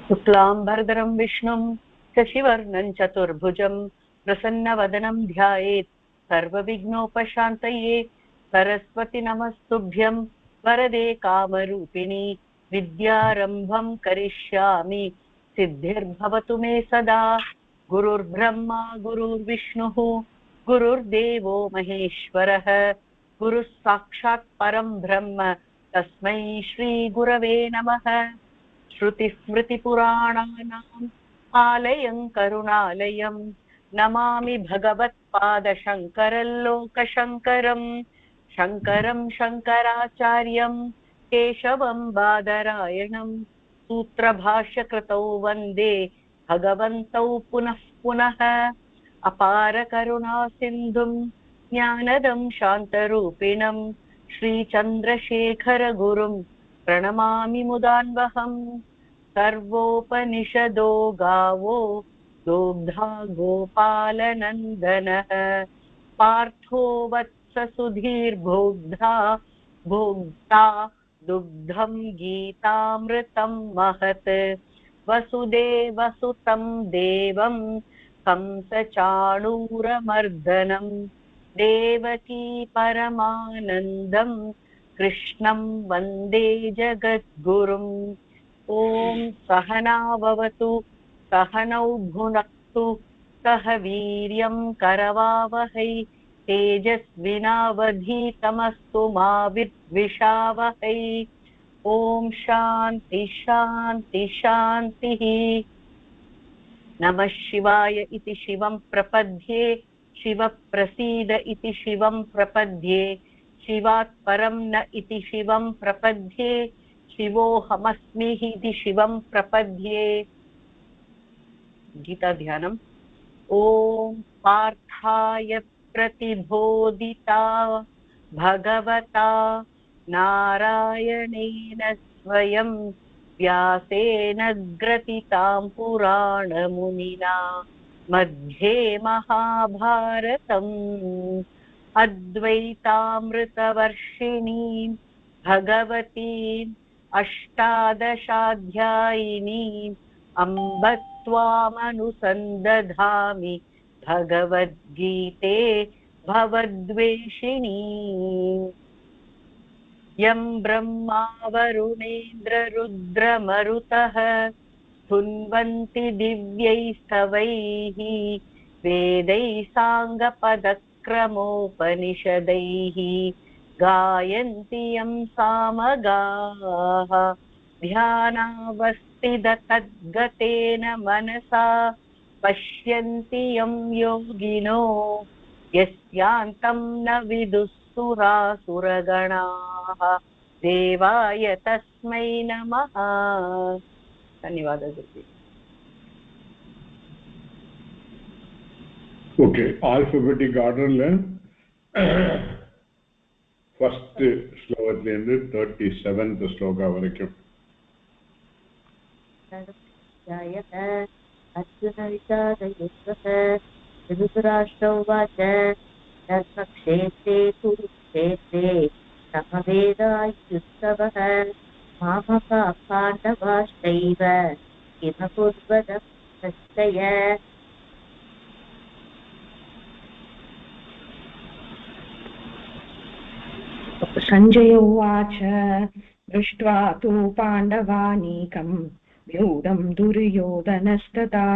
शुक्लांबरधरं विष्णुं शशिवर्णं चतुर्भुजं प्रसन्नवदनं ध्यायेत् सर्वविघ्नोपशान्तये। सरस्वती नमस्तुभ्यं वरदे कामरूपिणी विद्यारम्भं करिष्यामि सिद्धिर्भवतु मे सदा। गुरुर्ब्रह्मा गुरुर्विष्णुः गुरुर्देवो महेश्वरः गुरुः साक्षात् परं ब्रह्म तस्मै श्रीगुरवे नमः। श्रुतिस्मृतिपुराणानाम् आलयं करुणालयं नमामि भगवत्पादशङ्करल्लोकशङ्करं। शङ्करं शङ्कराचार्यं केशवं बादरायणं सूत्रभाष्यकृतौ वन्दे भगवन्तौ पुनः पुनः। अपारकरुणासिन्धुं ज्ञानदं शान्तरूपिणं श्रीचन्द्रशेखरगुरुं प्रणमामि मुदान्वहम्। सर्वोपनिषदो गावो दोग्धा गोपालनन्दनः पार्थो वत्ससुधीर्भोग्धा भोक्ता दुग्धं गीतामृतं महत्। वसुदेवसुतं देवं कंसचाणूरमर्दनं देवकी परमानन्दं कृष्णं वन्दे जगद्गुरुम्। ॐ सहना भवतु सहनौ भुनक्तु सह वीर्यं करवावहै तेजस्विनावधीतमस्तु मा विद्विषावहै। ॐ शान्ति शान्ति शान्तिः। नमः शिवाय इति शिवं प्रपद्ये शिवप्रसीद इति शिवं प्रपद्ये शिवात् परं न इति शिवं प्रपद्ये शिवोऽहमस्मि इति शिवं प्रपद्ये। गीता ध्यानम्। ॐ पार्थाय प्रतिबोधिता भगवता नारायणेन स्वयं व्यासेन ग्रथितां पुराणमुनिना मध्ये महाभारतम् अद्वैतामृतवर्षिणीं भगवतीम् अष्टादशाध्यायिनीम् अम्ब त्वामनुसन्दधामि भगवद्गीते भवद्वेषिणी। यं ब्रह्मा वरुणेन्द्ररुद्रमरुतः स्तुन्वन्ति दिव्यैस्तवैः वेदैः साङ्गपदक्रमोपनिषदैः गायन्ति यं सामगाः ध्यानावस्थिततद्गतेन मनसा पश्यन्ति यं योगिनो यस्यान्तं न विदुःसुरासुरगणाः देवाय तस्मै नमः। धन्यवादः। Okay, alphabetic order first ஸ்லோகத்திலிருந்து 37th shloka வரைக்கும். अर्जुन विषादयुक्तः धृतराष्ट्र उवाच धर्मक्षेत्रे कुरुक्षेत्रे समवेदायुत्सवः मामका पाण्डवाश्चैव किमकुर्वत प्रत्यय। सञ्जय उवाच दृष्ट्वा तु पाण्डवानीकम् व्यूढं दुर्योधनस्तदा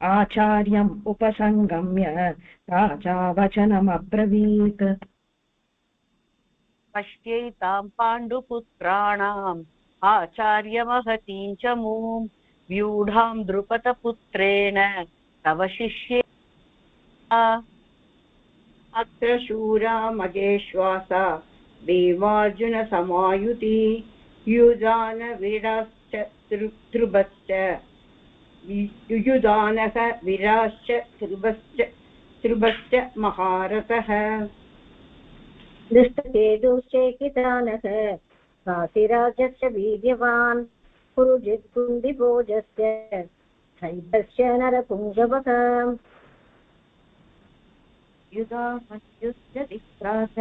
आचार्यम् उपसङ्गम्य राजा वचनमब्रवीत्। पश्यैतां पाण्डुपुत्राणाम् आचार्यमहतीं च मूं व्यूढां द्रुपदपुत्रेण तव शिष्ये अत्र शूरा मजेश्वासा देवार्जुनसमायुति युयुधानवीराश्च ध्रुवश्च युयुधानः वीराश्च ध्रुवश्च महारथः दृष्टकेतुश्चेकितानः काशिराजश्च वीर्यवान् पुरुजित्कुन्दिभोजस्य शैबश्च नरपुङ्गवः युधामन्युश्च दिक्रास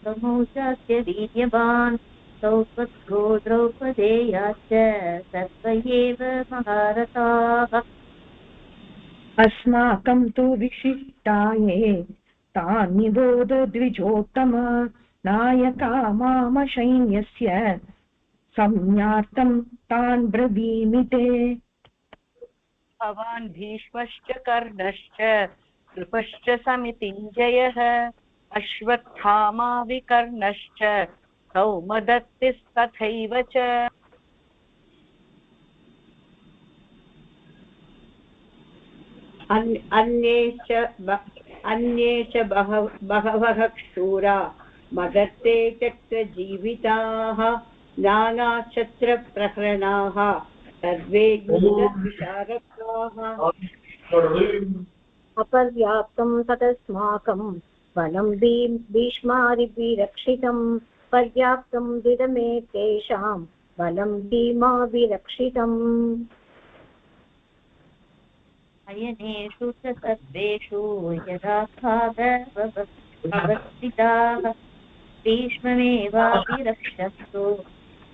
प्रमोचास्य वीर्यवान् सौपद्गो द्रौपदेयाश्च सर्व एव महारथाः अस्माकं तु विशिष्टाये तान् निबोध द्विजोत्तम नायका मामशैन्यस्य संज्ञार्थं तान् ब्रवीमि ते। भवान् भीष्मश्च कर्णश्च कृपश्च समितिञ्जयः अश्वत्थामा विकर्णश्च सौमदत्तिस्तथैव च अन्ये च बहवः क्षूरा मदत्ते त्यक्तजीविताः नानाशस्त्रप्रहरणाः सर्वे युद्धविशारदाः अपर्याप्तं तदस्माकं बलं भीष्मादिभिरक्षितं पर्याप्तं द्विदमे तेषां बलं भीमाभिरक्षितम् अयनेषु च सर्वेषु यदा भागवस्थिताः भीष्ममेवाभिरक्षन्तु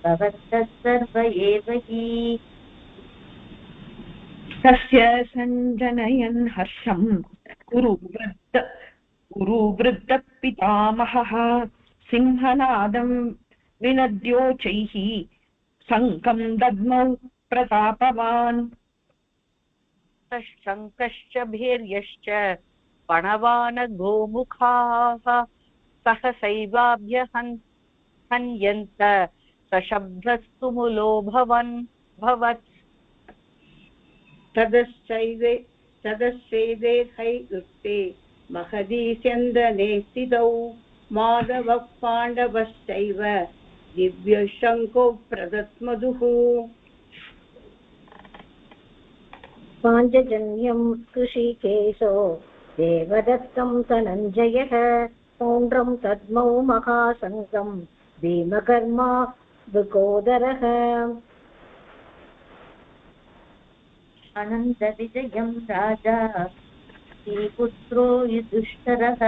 भवन्तः सर्व एव हि तस्य सञ्जनयन् हर्षं कुरुवृद्धपितामहः सिंहनादं विनद्योचैः शङ्खं दद्मौ प्रतापवान् शङ्कश्च भैर्यश्च पणवान गोमुखाः सहसैवाभ्यहन्यन्त सशब्दस्तु मुलोऽभवत् तदस्यैदेहैर्युक्ते महदी स्यन्दने स्थितौ माधवः पाण्डवश्चैव दिव्यशङ्को प्रदत्मधुः पाञ्चजन्यं कृषिकेशो देवदत्तं धनञ्जयः पौण्ड्रं तद्मौ महासङ्गं भीमकर्मा वृकोदरः अनन्तविजयं राजा श्रीपुत्रो युधिष्ठिरः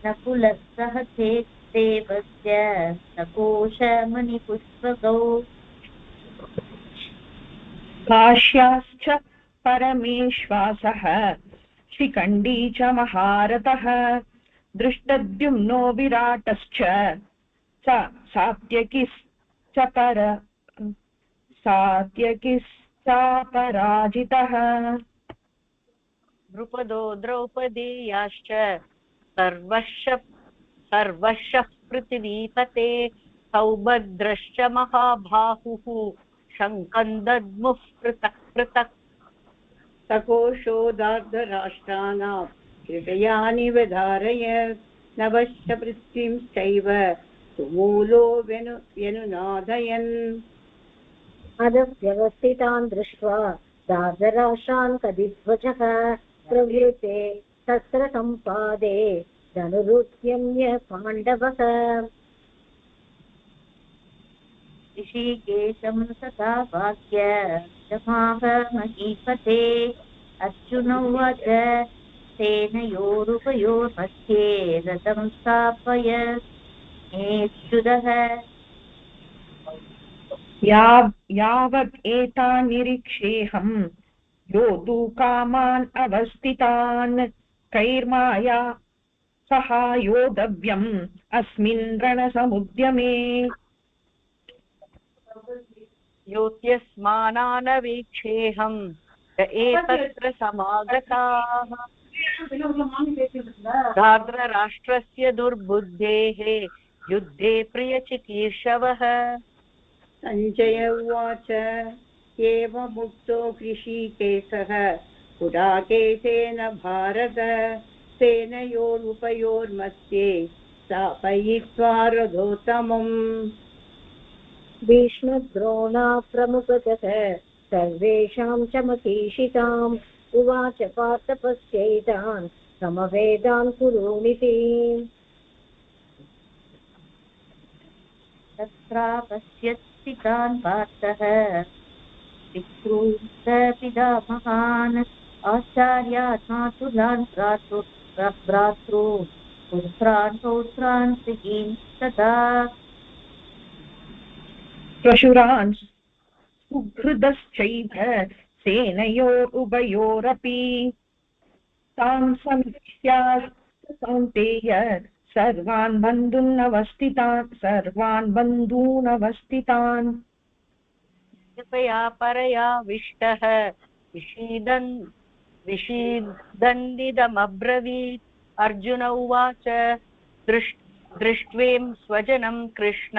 नकुलः सह देवस्य नकोशमणिपुष्पकौ काश्याश्च परमेश्वासः शिखण्डी च महारथः दृष्टद्युम्नो विराटश्च सात्यकिश्चापराजितः द्रुपदो द्रौपदेयाश्च सर्वशः पृथिवीपते सौभद्रश्च महाबाहुः शङ्खं दद्मुः पृथक् पृथक् सकोशोदार्धराष्ट्राणां हृदयानि विधारयत् नभश्च पृथ्वींश्चैव सुमूलो व्यनुनादयन् अदव्यवस्थितान् दृष्ट्वा दार्धराष्ट्रान् कदिध्वजः प्रवृत्ते शस्त्रसम्पादे धनुरुद्यम्य पाण्डवः ऋषिकेशं तथा वाक्य महीपते अर्जुन उवाच सेनयोरुभयोर्मध्ये रथं स्थापय नेच्युतः यावत् एतान् निरीक्षेऽहं योद्धुकामान् अवस्थितान् कैर्माया सहायोधव्यम् अस्मिन् रणसमुद्यमे योत्यस्मानानवीक्षेऽहं एतत्र समागताः धार्तराष्ट्रस्य दुर्बुद्धेः युद्धे प्रियचिकीर्षवः सञ्जय उवाच एवमुक्तो ऋषिकेशः पुराकेशेन भारत सेनयोरुभयोर्मध्ये स्थापयित्वा रथोत्तमम् भीष्मद्रोणा प्रमुखतः सर्वेषां च महीषिताम् उवाच पार्थ पश्यैतान् समवेदान् कुरूनिति तत्रापश्यत्सितान् पार्थः पितॄन् आचार्यान् मातुलान् भ्रातॄन् पुत्रान् पौत्रान् स्त्रीन् तथा प्रशुरान् सुहृदश्चैव सेनयोरुभयोरपि तां समीक्ष्य कौन्तेय सर्वान् बन्धूनवस्थितान् कृपया परया विष्टः विषीदन्निदमब्रवीत् अर्जुन उवाच दृष्ट्वें स्वजनं कृष्ण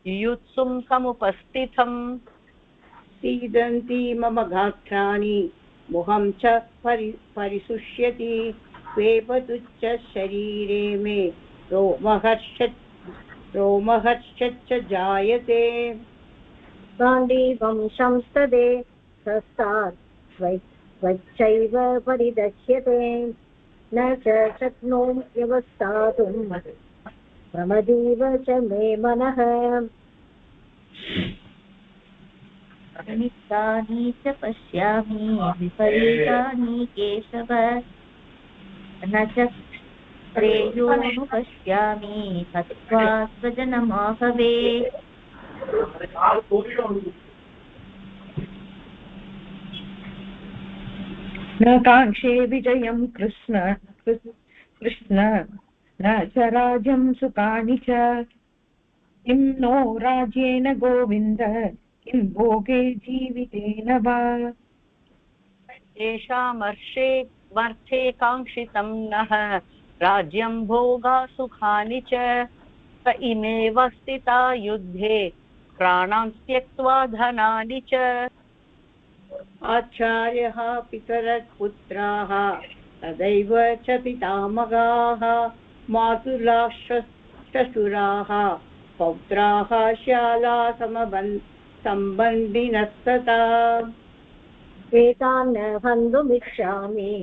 युयुत्सुं समुपस्थितम् सीदन्ति मम गात्राणि मुहं च परिशुष्यति स्वेपतुच्च शरीरे मे रोमहर्षच्च जायते गाण्डीवं संस्तदे हस्तात् स्वच्छैव परिदक्ष्यते न च शक्नोम्यवस्थातुं प्रमदीव च मे मनः अनिष्टानि च पश्यामि विपरीतानि केशव न च श्रेयोनुपश्यामि हत्वा स्वजनमाहवे न काङ्क्षे विजयं कृष्ण न च राज्यं सुखानि च किं नो राज्येन गोविन्द किं भोगे जीवितेन वा येषामर्थे काङ्क्षितं नः राज्यं भोगा सुखानि च स इमेव स्थिता युद्धे प्राणान् त्यक्त्वा धनानि च आचार्यः पितरः पुत्राः तदैव च पितामहाः मातुलाः श्वशुराः पौत्राः श्याला सम्बन्धिनस्तथा एतान् हन्तुमिच्छामि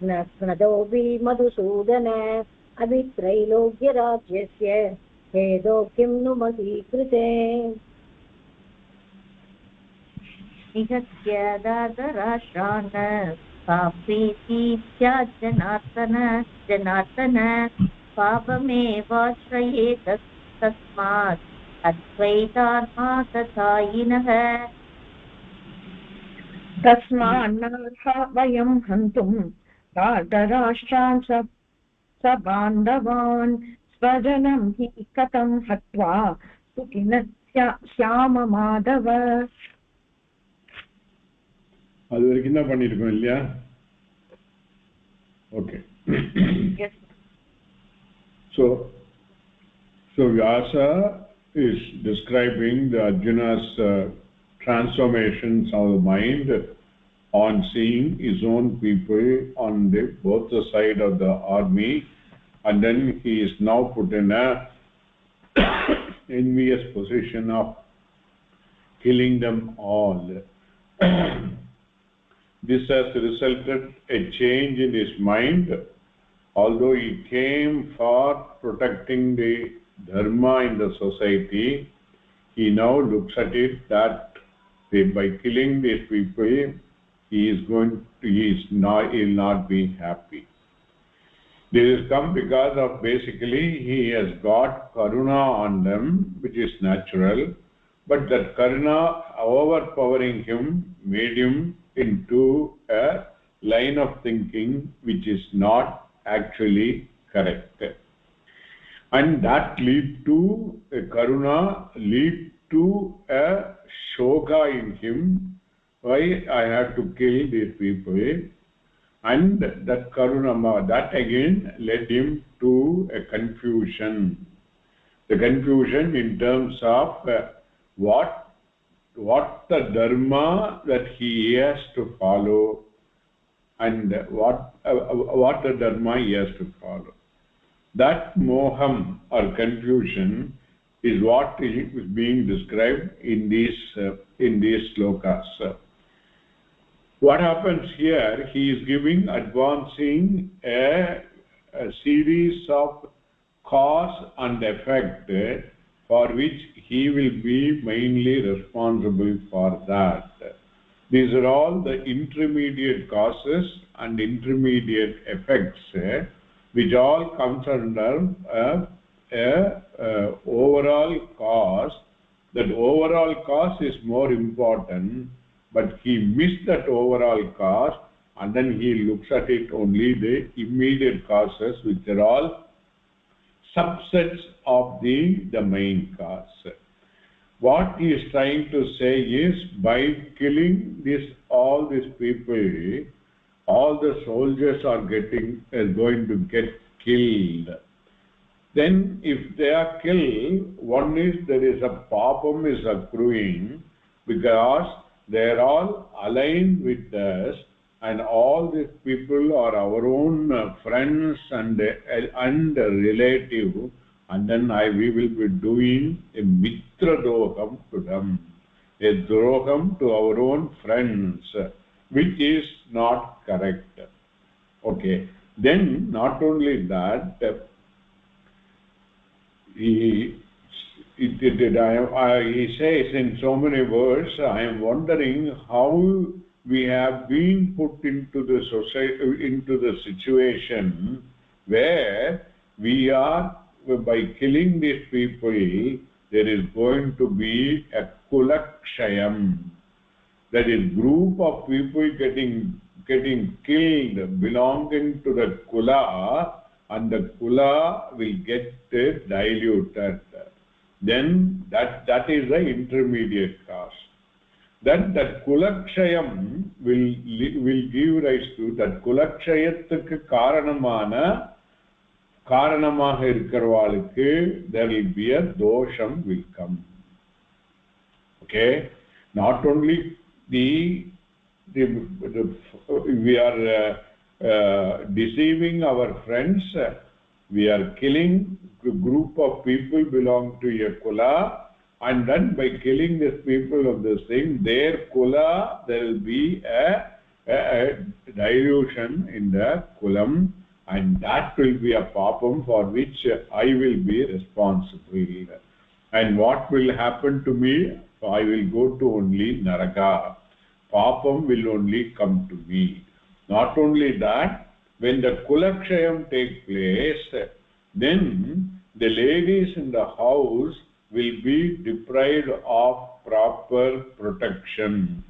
न स्मदोऽपि मधुसूदन अभित्रैलोक्यराज्यस्य हेदो किं नु महीकृते निहत्य दातराष्ट्रान् जनार्दन पापमेवाश्रयेत तस्मात् अद्वैतात्मा तथायिनः तस्मान्नर्हा वयं हन्तुं दातराष्ट्रान् स बान्धवान् स्वजनं हि कथं हत्वा सुखिनः श्याम माधव அது வரைக்கும் தான் பண்ணிருக்கோம் இல்லையா? Okay. Yes. So Vyasa is describing the Arjuna's transformations of the mind on seeing his own people on both the side of the army, and then he is now put in a envious position of killing them all. This has resulted a change in his mind. Although he came for protecting the dharma in the society, he now looks at it that by killing these people, he will not be happy. This has come because of basically he has got karuna on them, which is natural, but that karuna overpowering him made him into a line of thinking which is not actually correct, and that lead to a karuna, lead to a shoka in him. Why I have to kill these people? And that karuna, that again led him to a confusion. The confusion in terms of what the dharma that he has to follow, and what the dharma he has to follow. That moham or confusion is what is being described in these slokas. What happens here? He is advancing a series of cause and effect for which he will be mainly responsible for that. These are all the intermediate causes and intermediate effects, which all comes under a overall cause that overall cause is more important, but he missed that overall cause, and then he looks at it only the immediate causes, which are all subsets of the main cause. What he is trying to say is, by killing all these people, all the soldiers are going to get killed. Then if they are killed, one is there is a papam is accruing, because they are all aligned with us, and all these people are our own friends and relative, and then we will be doing a mitra droham to them, a droham to our own friends, which is not correct. Okay. Then not only that, he says in so many words, I am wondering how we have been put into the society, into the situation where we are, by killing these people, there is going to be a kulakshayam. That is, group of people getting killed belonging to the kula, and the kula will get diluted. Then that is the intermediate cause. Then that kulakshayam will give rise to that kulakshayattukku காரணமாக இருக்கிறவாளுக்கு there will be a dosham will come. Okay, not only we are deceiving our friends, we are killing a group of people belong to a kula, and then by killing these people of this thing, their kula, there will be a dilution in the kulam, and that will be a papam for which I will be responsible. And what will happen to me? I will go to only naraka. Papam will only come to me. Not only that, when the kulakshayam takes place, then the ladies in the house will be deprived of proper protection.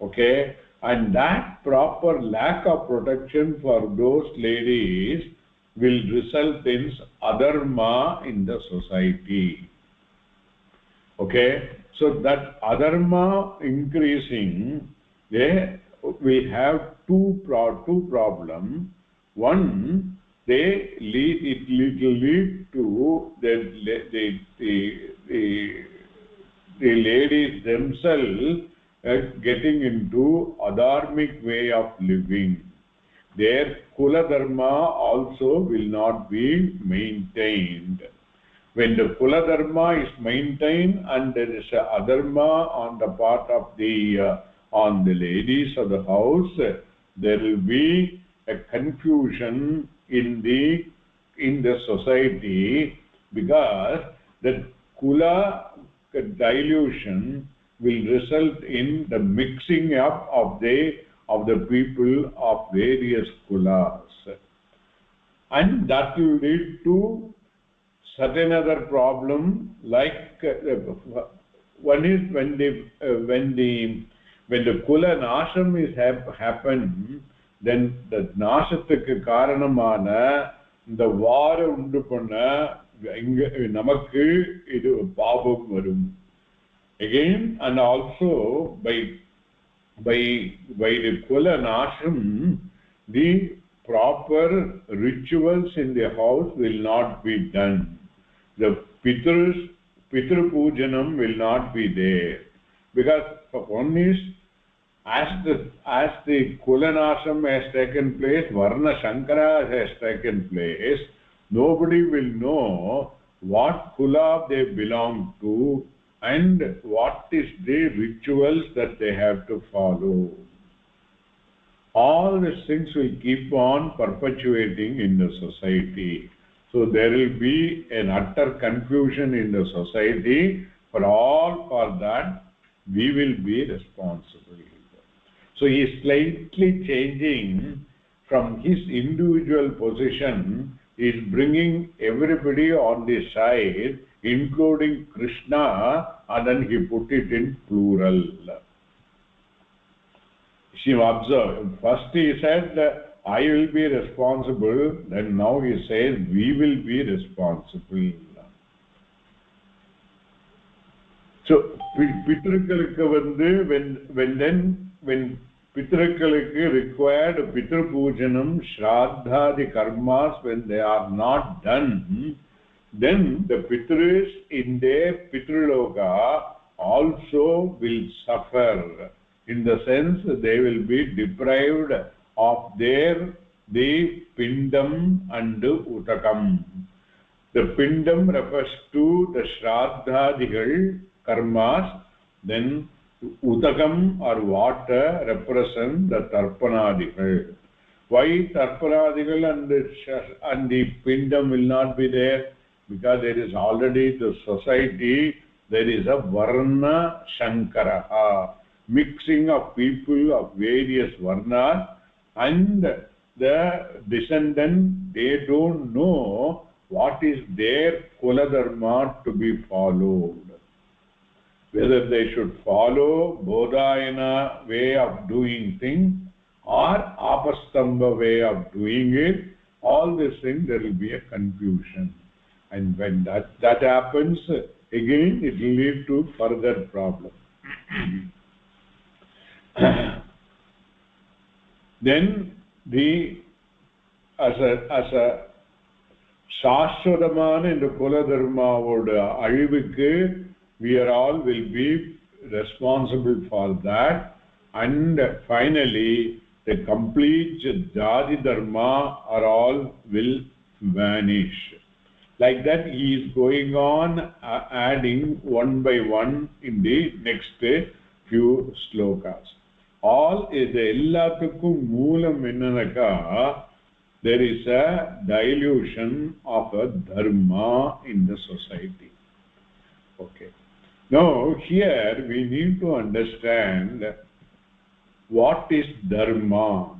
Okay? And that proper lack of protection for those ladies will result in adharma in the society. Okay? So that adharma increasing, we have two problems. One, it will lead to the ladies themselves getting into adharmic way of living. Their kula dharma also will not be maintained. When the kula dharma is maintained and there is a adharma on the part of on the ladies of the house, there will be a confusion in the society, because the kula dilution will result in the mixing up of the people of various kulas, and that will lead to certain other problem, like one is when the kula nasham is happened, then the nashathukku karanamana the vara undu panna namakku idu paapam varum again. And also by the kula nasham, the proper rituals in the house will not be done. The pitru pujanam will not be there, because one is, as the kula nasham has taken place, varna shankara has taken place, nobody will know what kula they belong to and what is the rituals that they have to follow. All these things will keep on perpetuating in the society. So there will be an utter confusion in the society. For that, we will be responsible. So he is slightly changing from his individual position, he is bringing everybody on the side including Krishna, and then he put it in plural. She observed. First he said, I will be responsible. Then now he says, we will be responsible. So, Pitrukkalukku when Pitrukkalukku required Pitru Pujanam, Shraddhadi karmas, when they are not done, then the Pitrus in their Pitruloka also will suffer. In the sense they will be deprived of the Pindam and Utakam. The Pindam refers to the Shraddhadigal karmas, then Utakam or water represent the Tarpanadigal. Why Tarpanadigal and the Pindam will not be there? Because there is already the society, there is a Varna Shankaraha, mixing of people of various Varnas, and the descendant, they don't know what is their Kula Dharma to be followed. Whether they should follow Bodhayana way of doing things or Apastamba way of doing it, all these things there will be a confusion. And when that happens, again it will lead to further problem. Then as a Shashwadamana in the Kula Dharma would Azhivukku, we are all will be responsible for that, and finally the complete Jadi Dharma are all will vanish. Like that he is going on adding one by one in the next few slokas. All is ellathukkum moolam ennanaka, there is a dilution of a dharma in the society. Okay. Now here we need to understand what is dharma.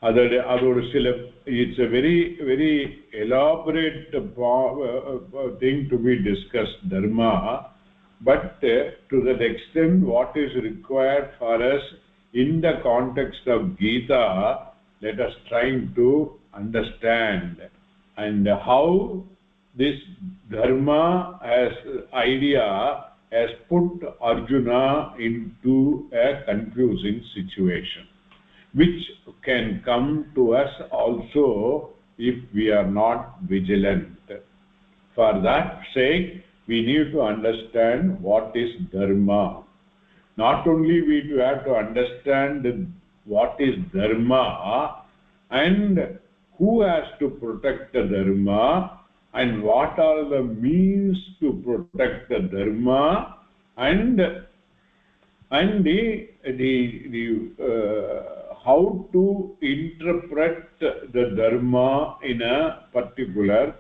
It's a very elaborate thing to be discussed, dharma, but to that extent what is required for us in the context of Gita, let us try to understand and how this dharma as idea has put Arjuna into a confusing situation, which can come to us also if we are not vigilant. For that sake, we need to understand what is dharma. Not only we have to understand what is dharma and who has to protect the dharma and what are the means to protect the dharma and how to interpret the dharma in a particular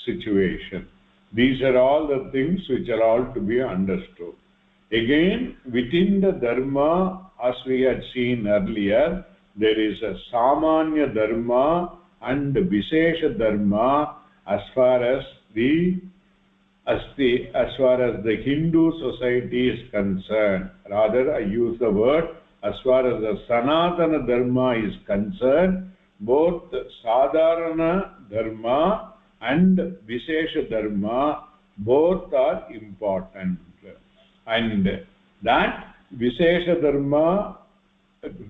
situation. These are all the things which are all to be understood. Again, within the dharma, as we had seen earlier, there is a Samanya dharma and Vishesha dharma as far as the Hindu society is concerned. Rather, I use the word as far as the Sanatana dharma is concerned, both Sadharana dharma and Vishesha dharma, both are important. And that Vishesha dharma,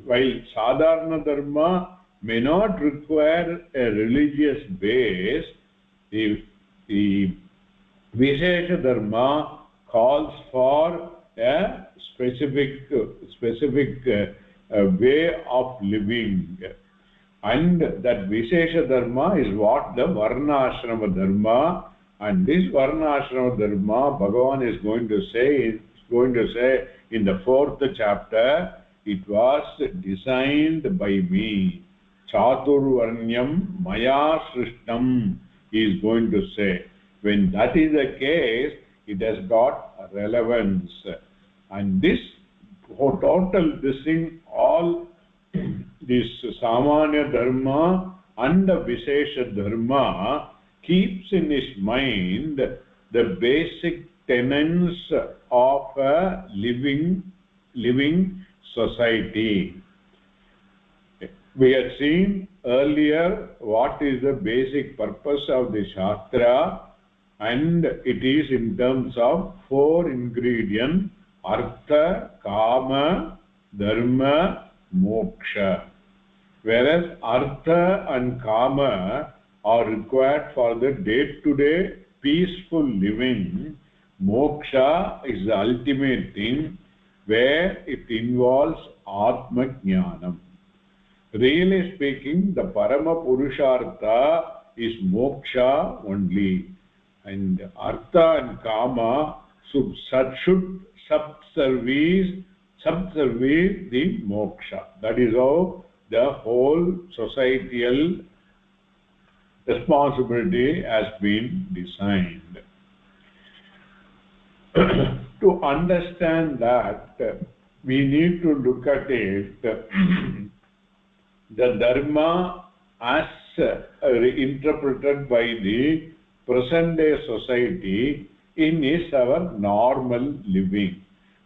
while Sadharana dharma may not require a religious base, the Vishesha dharma calls for a specific way of living, and that Vishesha dharma is what the Varnashrama dharma, and this Varnashrama dharma Bhagavan is going to say in the 4th chapter, it was designed by me. Chaturvarnyam maya srishtam, he is going to say. When that is the case, it has got relevance. And this total, this thing, all this Samanya dharma and the Vishesha dharma keeps in his mind the basic tenets of a living society. We had seen earlier what is the basic purpose of the Shastra, and it is in terms of 4 ingredients: Artha, Kama, Dharma, Moksha. Whereas Artha and Kama are required for the day-to-day peaceful living, Moksha is the ultimate thing where it involves Atma Jnanam. Really speaking, the Parama Purushartha is Moksha only, and Artha and Kama should subservice the Moksha. That is how the whole societal responsibility has been designed. To understand that, we need to look at it, the Dharma as interpreted by the present day society is our normal living.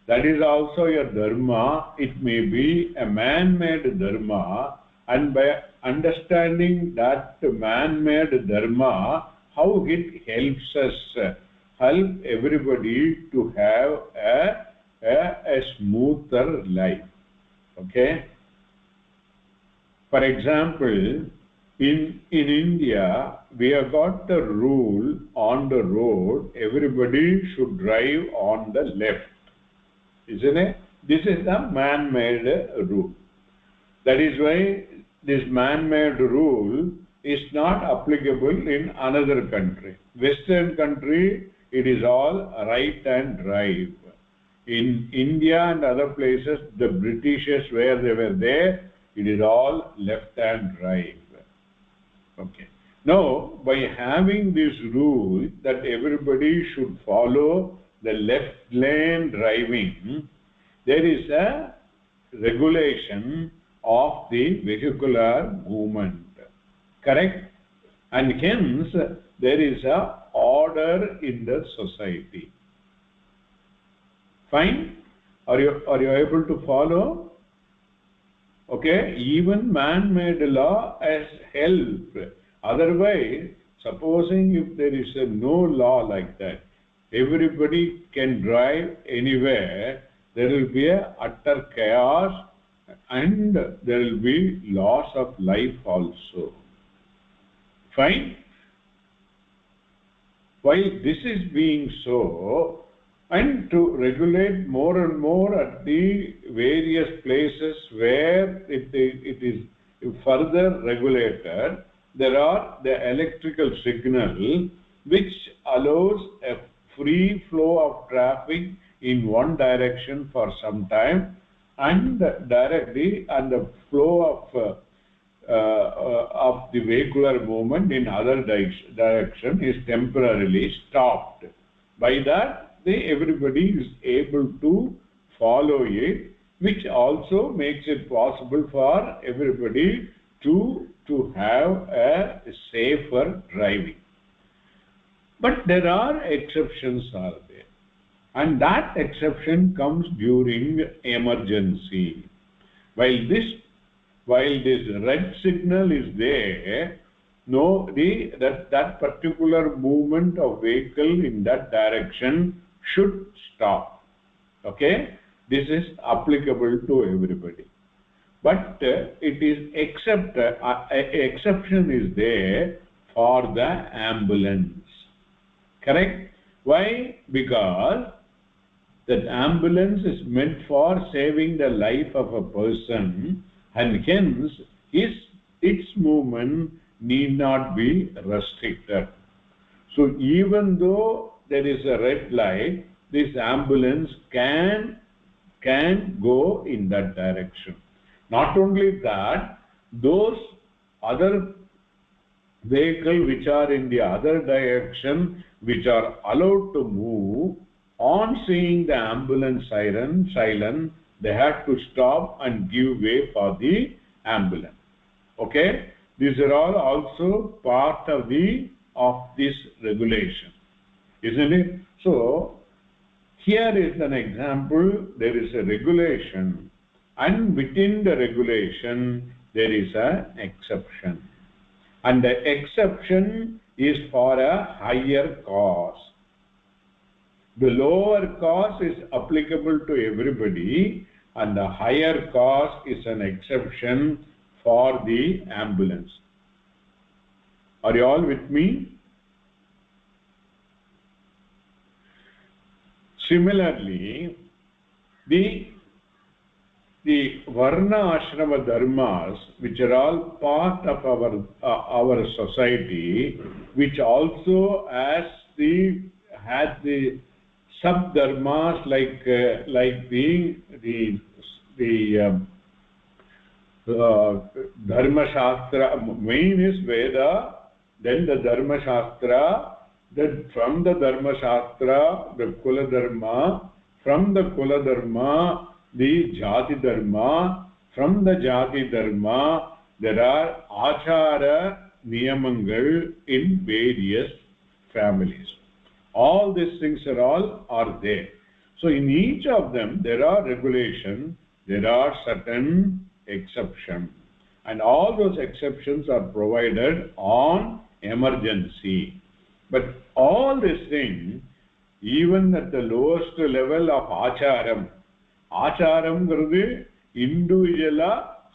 That is also a Dharma. It may be a man-made Dharma, and by understanding that man-made Dharma, how it helps us, help everybody to have a smoother life. Okay? For example, in India, we have got the rule on the road, everybody should drive on the left. Isn't it? This is a man-made rule. That is why this man-made rule is not applicable in another country. Western country, it is all right-hand drive. In India and other places, the Britishers, where they were there, it is all left-hand drive. Okay. Now, by having this rule that everybody should follow the left lane driving, there is a regulation of the vehicular movement. Correct? And hence, there is a order in the society. Fine? Are you able to follow? Okay, even man-made law has helped. Otherwise, supposing if there is no law like that, everybody can drive anywhere, there will be a utter chaos and there will be loss of life also. Fine? While this is being so, and to regulate more and more at the various places where it is further regulated, there are the electrical signal which allows a free flow of traffic in one direction for some time, and directly and the flow of the vehicular movement in other direction is temporarily stopped. By that, everybody is able to follow it, which also makes it possible for everybody to have a safer driving. But there are exceptions are there, and that exception comes during emergency. While this red signal is there, that particular movement of vehicle in that direction should stop. Okay? This is applicable to everybody. But it is exception is there for the ambulance. Correct? Why? Because that ambulance is meant for saving the life of a person, and hence its movement need not be restricted. So even though there is a red light, this ambulance can go in that direction. Not only that, those other vehicles which are in the other direction, which are allowed to move, on seeing the ambulance siren, they have to stop and give way for the ambulance. Okay? These are all also part of this regulation. isn't it? So here is an example. There is a regulation, and within the regulation there is an exception, and the exception is for a higher cause. The lower cause is applicable to everybody, and the higher cause is an exception for the ambulance. Are you all with me? Similarly, the Varna Ashrama Dharmas, which are all part of our society, which also has the sub-dharmas like being the Dharma Shastra. Main is Veda, then the Dharma Shastra, then from the Dharma Shastra, the Kula Dharma, from the Kula Dharma, the Jati Dharma, from the Jati Dharma, there are Achara Niyamangal in various families. All these things are there. So in each of them, there are regulations, there are certain exceptions. And all those exceptions are provided on emergency. But all these things, even at the lowest level of Acharam, Acharam individual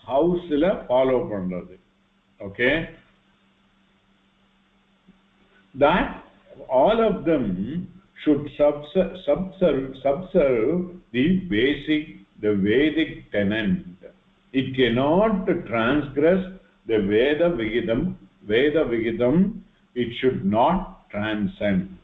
house follow pandrathu. Okay? That all of them should subserve the basic, the Vedic tenet. It cannot transgress the Veda Vigidam. Veda Vigidam, it should not transcend.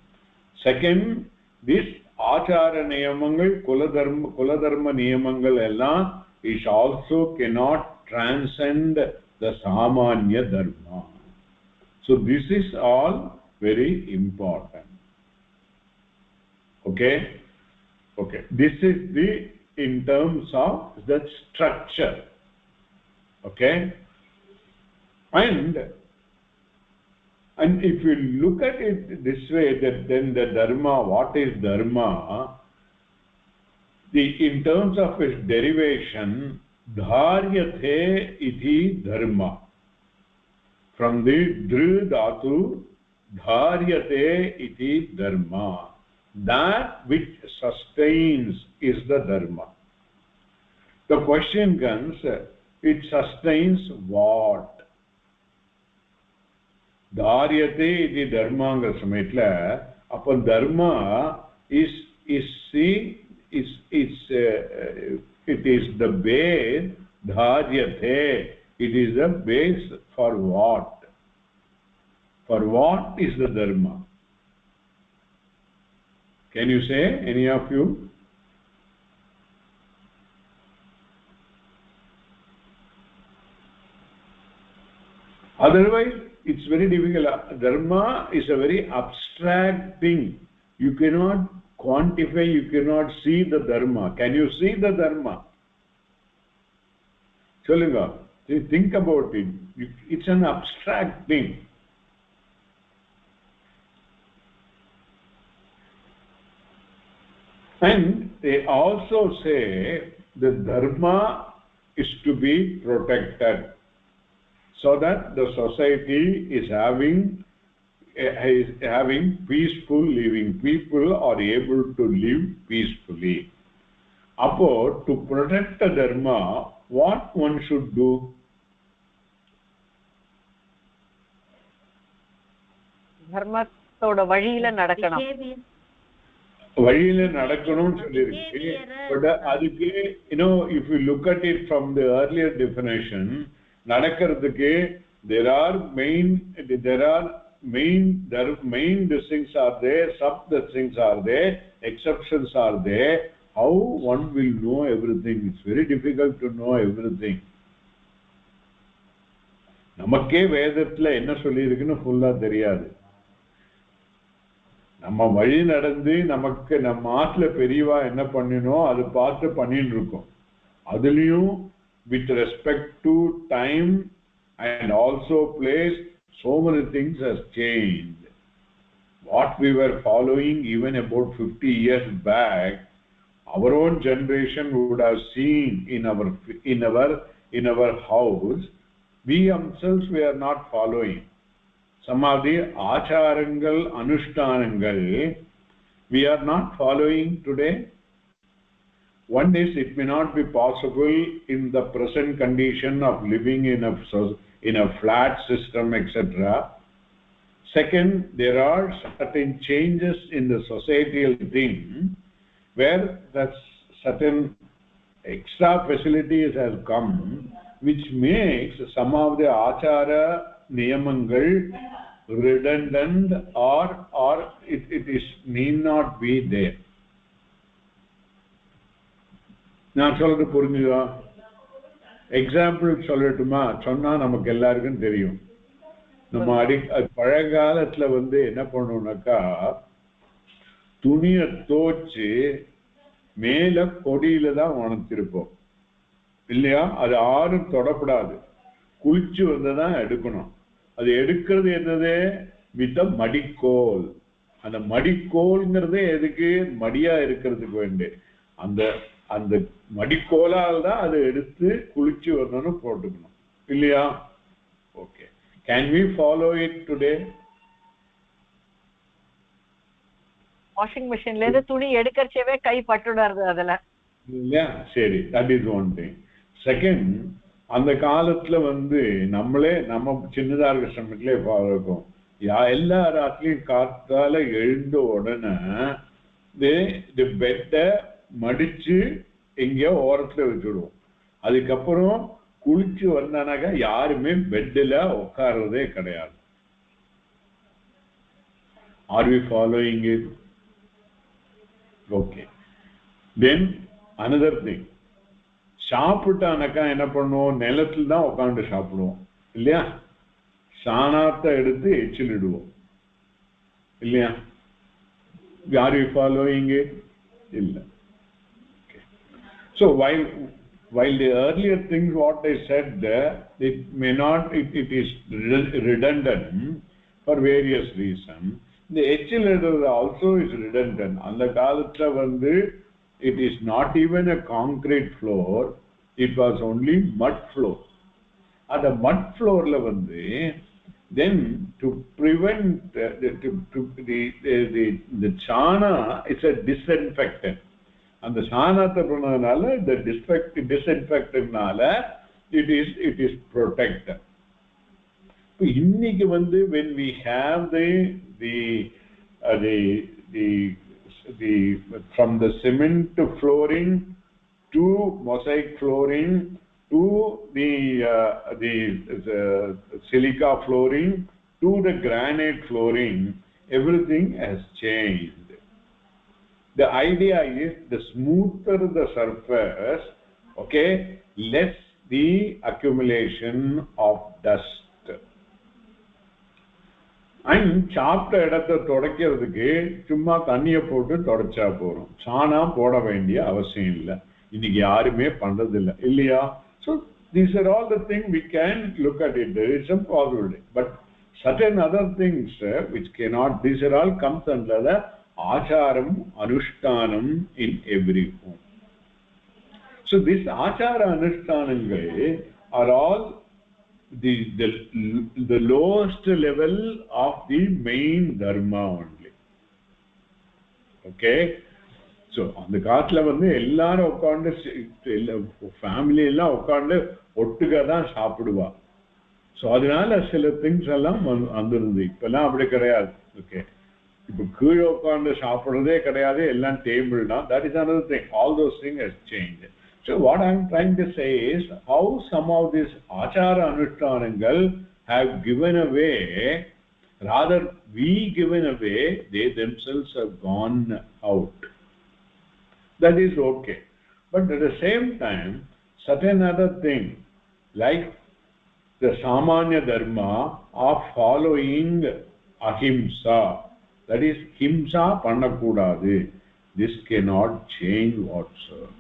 Second, this Achara Niyamangal, Kuladharma Niyamangal ella, it also cannot transcend the Samanya Dharma. So this is all very important. Okay? Okay. This is the, in terms of the structure. Okay? And if you look at it this way, that then the Dharma, what is Dharma? In terms of its derivation, Dharyate iti Dharma. From the Dhr Dhatu, Dharyate iti Dharma. That which sustains is the Dharma. The question comes, it sustains what? Dharyate iti Dharma samayatla, upon Dharma it is the base, Dharyate, it is the base for what? For what is the Dharma? Can you say, any of you? Otherwise, it's very difficult. Dharma is a very abstract thing. You cannot quantify, you cannot see the Dharma. Can you see the Dharma? Cholunga, think about it. It's an abstract thing. And they also say the Dharma is to be protected, so that the society is having peaceful living. People are able to live peacefully. Apart, to protect the Dharma, what one should do? Dharmathoda vazhiyila nadakkanam. வழியில நடக்கணும்னு சொல்லிருக்கு. But அதுக்கு, if you look at it from the earlier definition, நடக்கிறதுக்கு there are main things are there, sub things are there, exceptions are there. How one will know everything? It's very difficult to know everything. நமக்கே வேதத்துல என்ன சொல்லி இருக்குன்னு ஃபுல்லா தெரியாது. நம்ம வழி நடந்து நமக்கு நம்ம ஆத்துல பெரியவா என்ன பண்ணினோ அது பார்த்து பண்ணிட்டு இருக்கோம். அதுலயும் with respect to time and also place, so many things has changed. what we were following even about 50 years back, our own generation would have seen in our house, we ourselves we are not following. Some of the acharangal, anushtanangal, we are not following today. One is, it may not be possible in the present condition of living in a flat system, etc. Second, there are certain changes in the societal thing where that certain extra facilities have come, which makes some of the achara niyamangal redundant, or it is need not be there. நான் சொல்றது புரிஞ்சுதா? Example சொல்லட்டுமா? சொன்னா நமக்கு எல்லாருக்கும் தெரியும். நம்ம பழைய காலத்துல என்ன பண்ணுவோம்னாக்கா, துணியை தோச்சு மேல கொடியில தான் உணர்த்திருப்போம் இல்லையா? அது ஆறும் தொடப்படாது, குளிச்சு வந்துதான் எடுக்கணும். அது எடுக்கிறது என்னது? வித் மடிக்கோல். அந்த மடிக்கோல்ங்கிறதே எதுக்கு? மடியா இருக்கிறதுக்கு வேண்டு. அந்த மடிக்கோலால் தான் அதை எடுத்து குளிச்சு வரணும்னு போட்டுக்கணும் இல்லையா? Okay. Can we follow it today? Washing மிஷின்ல இருந்து துணி எடுக்கறச்சவே கை பட்டுடாது அதுல இல்லையா? சரி, that is one thing. Second, அந்த காலத்துல நம்ம சின்னதா இருக்கிற சமயத்திலே பார்க்கும், எல்லா ராத்திரியும் காத்தால எழுந்த உடனே பெட்டை மடிச்சு எங்கேயோ ஓரத்துல வச்சுடுவோம். அதுக்கப்புறம் குளிச்சு வந்தானாக்கா யாருமே பெட்ல உட்கார்றதே கிடையாது. Are we following it? Okay. Then another thing, சாப்பிட்டானாக்கா என்ன பண்ணுவோம்? நிலத்துல தான் உட்காந்து சாப்பிடுவோம் இல்லையா? சாணாத்தை எடுத்து எச்சிலிடுவோம் இல்லையா? Are we following it? இல்ல. So while the earlier things what I said there, it may not, it is redundant for various reasons. The HL also is redundant. அந்த காலத்துல it is not even a concrete floor, it was only mud floor. At the mud floor then to prevent the chana, it's a disinfectant. And the சாணத்தை பண்ணதுனால the disinfectantனால it is protected. இன்னைக்கு when we have the from the cement flooring to mosaic flooring to the silica flooring to the granite flooring, everything has changed. The idea is, the smoother the surface, okay, less the accumulation of dust. And சாப்பிட்ட இடத்தை தொடக்கிறதுக்கு சும்மா தண்ணியை போட்டு தொடச்சா போறோம், சாணம் போட வேண்டிய அவசியம் இல்லை. இன்னைக்கு யாருமே பண்றதில்லை இல்லையா? So these are all the things we can look at it. There is some possibility, but certain other things which cannot, these are all comes under the acharam anushtanam in every home. So this achara anushtanangal are all the lowest level of the main dharma only. Okay, so அந்த காலத்துல எல்லாரும் உட்கார்ந்து family எல்லாம் உட்கார்ந்து ஒட்டுக்கா தான் சாப்பிடுவா. So அதனால சில திங்ஸ் எல்லாம் வந்துருது. இப்பெல்லாம் அப்படி கிடையாது. ஓகே, இப்போ கீழே உட்கார்ந்து சாப்பிடுறதே கிடையாது, எல்லாம் டேபிள் தான். That is another thing. All those things has changed. So what I am trying to say is how some of these achara anushtanangal have given away, rather we given away, they themselves have gone out. That is okay, but at the same time certain other thing like the samanya dharma of following ahimsa, that is himsa pannakudadu, this cannot change whatsoever.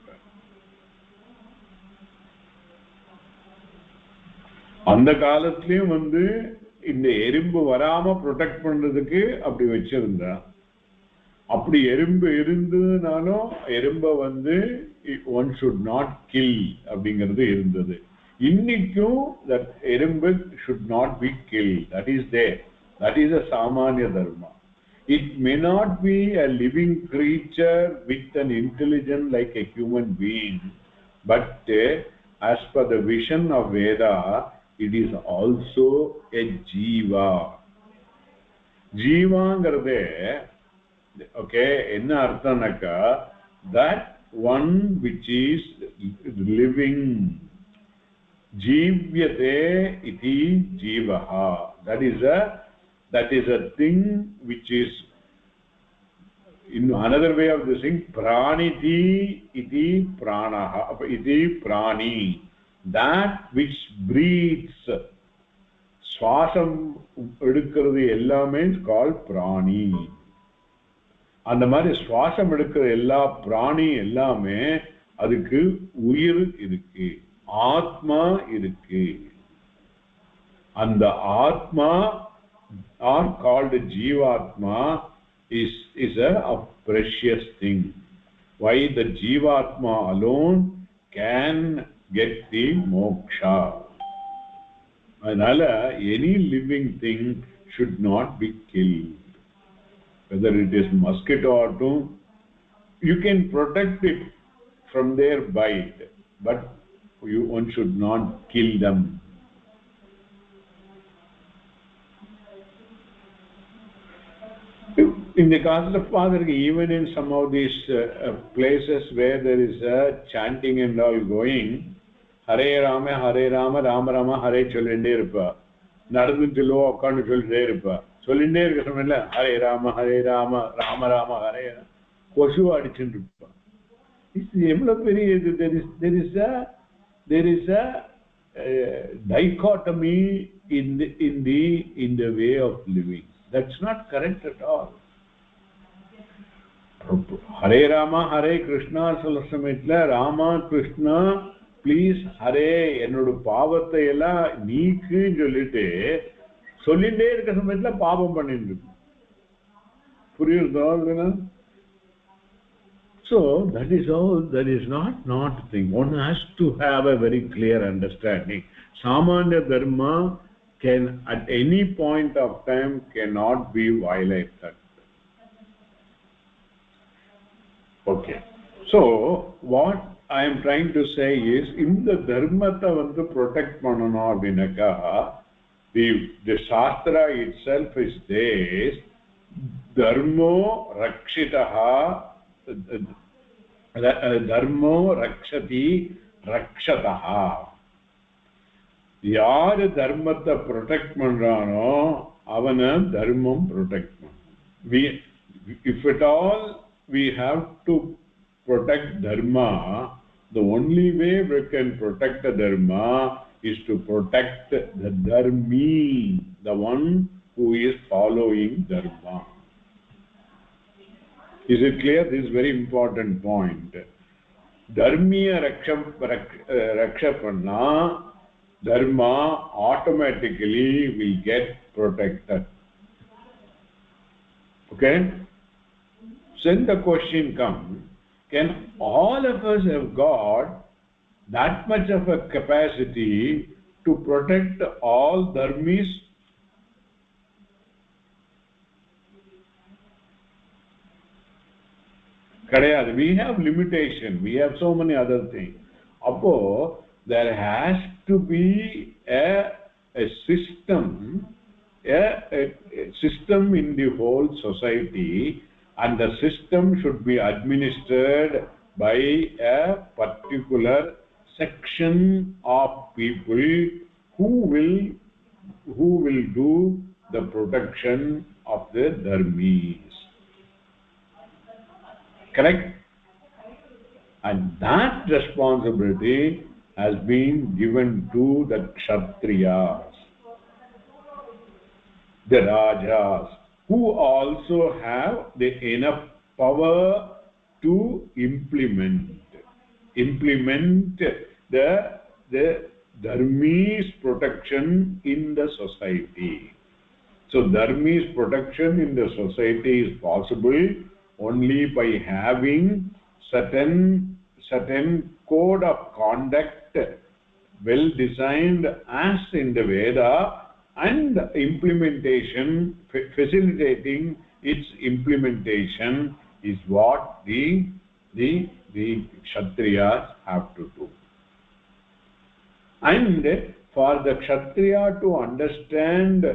அந்த காலத்திலயும் இந்த எறும்பு வராம protect பண்றதுக்கு அப்படி வச்சிருந்தா. அப்படி எறும்பு இருந்ததுனாலும் எறும்பை one should not kill அப்படிங்கிறது இருந்தது. இன்னைக்கும் that எறும்பு should not be killed. That is there. That is a samanya dharma. It may not be a living creature with an intelligence like a human being, but as per the vision of Veda, it is also a jiva. Jivaங்கிறது okay, enna arthanaka, that one which is living. Jivyate iti jivaha. That is a thing which is, in another way of this thing, praniti iti pranaha, iti prani, that which breathes. Swasam edukkiradhu ellame is called prani. அந்த மாதிரி சுவாசம் எடுக்கிற எல்லா பிராணி எல்லாமே அதுக்கு உயிர் இருக்கு, ஆத்மா இருக்கு. அந்த ஆத்மா are called jivatma is a precious thing. Why the jivatma alone can get the moksha. Adala any living thing should not be killed. Whether it is mosquito or two, you can protect it from their bite, but one should not kill them. In the case of Father, even in some of these places where there is a chanting and all going, Hare Rama, Rama Rama, Hare Cholinde Irpa, Naradu Chilo Akkandu Cholinde Irpa. சொல்லிண்டே இருக்க சமயத்துல ஹரே ராம ராம ராம ஹரே கொசு அடிச்சுட்டு இருப்பான். எவ்வளவு பெரிய இது. there is a dichotomy in the way of living. That's not correct at all. Hare Rama Hare Krishna சொல்ற சமயத்துல ராமா கிருஷ்ணா ப்ளீஸ் ஹரே என்னோட பாவத்தை எல்லாம் நீக்குன்னு சொல்லிட்டே இருக்க சமயத்துல பாபம் பண்ணிட்டு புரியுதா? So that is not thing. One has to have a very clear understanding. Samanya dharma can at any point of time cannot be violated. Okay, so what I am trying to say is, in the dharmata protect panano abinaka, the shastra itself is this: dharmo rakshitaha, dharmo rakshati rakshataha. யார் தர்மத்தை protect பண்றானோ அவனை தர்மம் protect பண்ணும். If at all we have to protect dharma, the only way we can protect the dharma is to protect the dharmi, the one who is following dharma. Is it clear? This is very important point. Dharmiya rakshapanna, dharma automatically will get protected. Okay? So then the question comes, can all of us have got that much of a capacity to protect all dharmis? Kadayadu. We have limitation. We have so many other things. Appo there has to be a system, a system in the whole society, and the system should be administered by a particular section of people who will do the protection of the dharmis. Correct? And that responsibility has been given to the kshatriyas, the rajas, who also have the enough power to implement the dharmi's protection in the society. So dharmi's protection in the society is possible only by having certain code of conduct well designed as in the Veda, and implementation, facilitating its implementation is what the Kshatriyas have to do. And for the Kshatriya to understand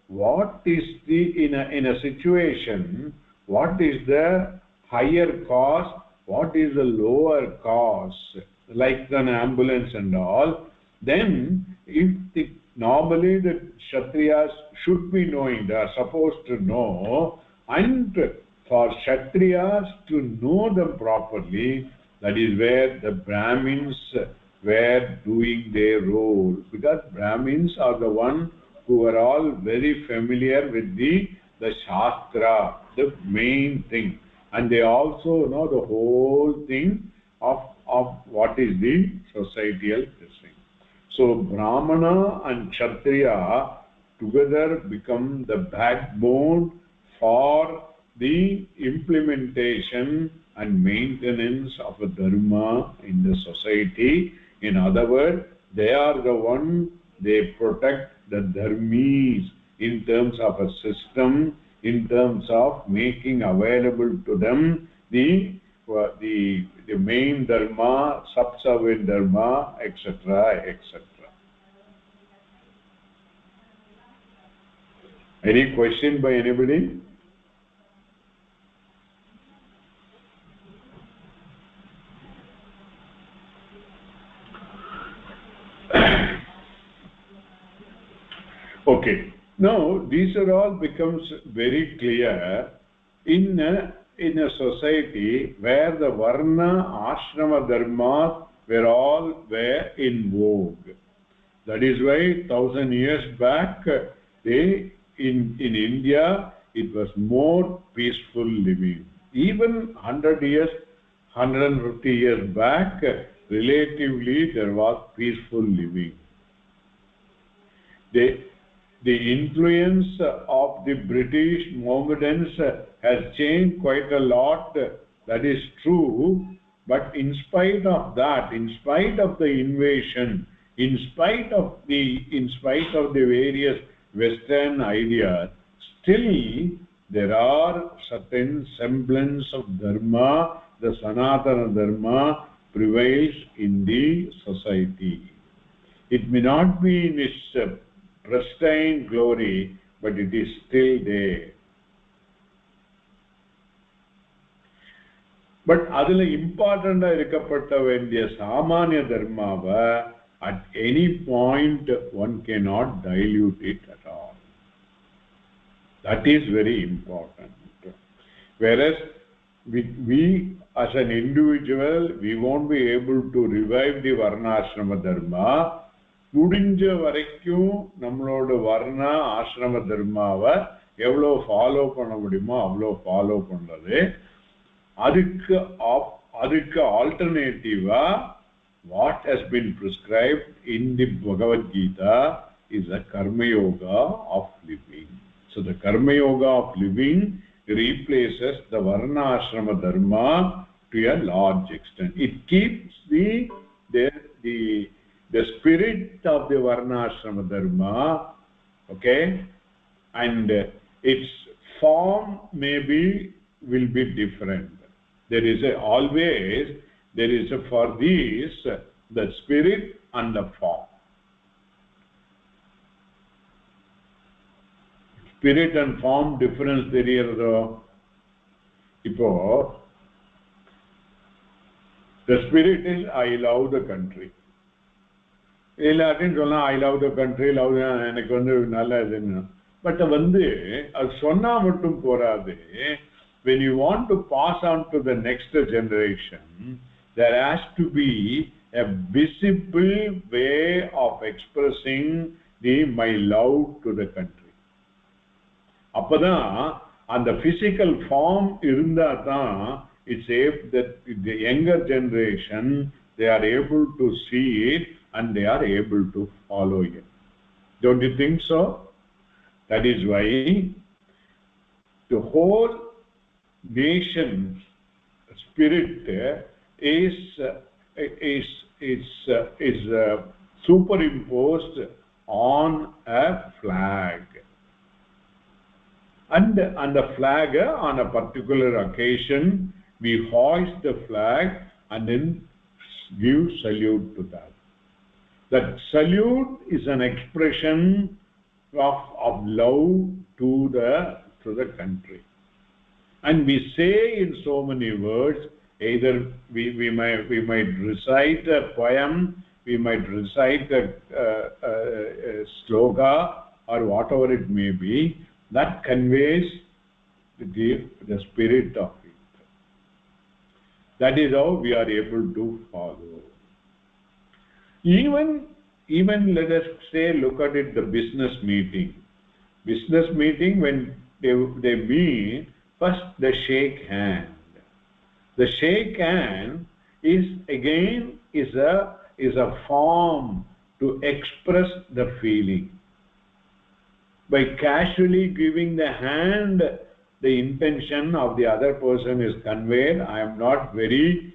what is in a situation, what is the higher cause, what is the lower cause, like an ambulance and all, then normally the Kshatriyas should be knowing, they are supposed to know, and for Kshatriyas to know them properly, that is where the Brahmins were doing their role, because Brahmins are the one who are all very familiar with the Shastra, the main thing, and they also know the whole thing of what is the societal thing. So Brahmana and Kshatriya together become the backbone for the implementation and maintenance of a dharma in the society. In other words, they are the one, they protect the dharmis in terms of a system, in terms of making available to them the main dharma, subservient dharma, etc., etc. Any question by anybody? Okay. Now these are all becomes very clear in a society where the varna ashrama dharmas were in vogue. That is why 1000 years back in India it was more peaceful living. Even 100 years, 150 years back, relatively there was peaceful living. The influence of the British Mohammedans has changed quite a lot, that is true, but in spite of that, in spite of the invasion, in spite of the various Western ideas, still there are certain semblance of dharma, the Sanatana dharma prevails in the society. It may not be in its pristine glory, but it is still there. But adula important irukkapatta vendiya samanya dharmava, at any point one cannot dilute it at all. That is very important. Whereas we as an individual, we won't be able to revive the varnashrama dharma. முடிஞ்ச வரைக்கும் நம்மளோட வர்ண ஆசிரம தர்மாவை எவ்வளோ follow பண்ண முடியுமோ அவ்வளோ follow பண்றது. அதுக்கு ஆல்டர்னேட்டிவா what has been prescribed in the Bhagavad Gita is a karma yoga of living. So the karma yoga of living replaces the varna ashrama dharma to a large extent. It keeps the spirit of the varna ashrama dharma, okay, and its form maybe will be different. There is for these the spirit and the form. Spirit and form difference theriyadho. Ipo the spirit is I love the country. எல்லாத்தையும் சொல்லலாம் I love the country, love எனக்கு நல்லா இதுன்னு. But அது சொன்னா மட்டும் போராது. When you want to pass on to the next generation, there has to be a visible way of expressing my love to the country. அப்பதான் அந்த physical form இருந்தா தான் it's safe that the younger generation they are able to see it and they are able to follow it. Don't you think so? That is why the whole nation's spirit is superimposed on a flag, and the flag on a particular occasion we hoist the flag and then give salute to that. That salute is an expression of love to the country, and we say in so many words. Either we might recite a poem, we might recite a sloka, or whatever it may be, that conveys the spirit of it. That is how we are able to follow. Even let us say, look at it, the business meeting. Business meeting, when they meet, first they shake hands. The shake hand is a form to express the feeling. By casually giving the hand, the intention of the other person is conveyed. I am not very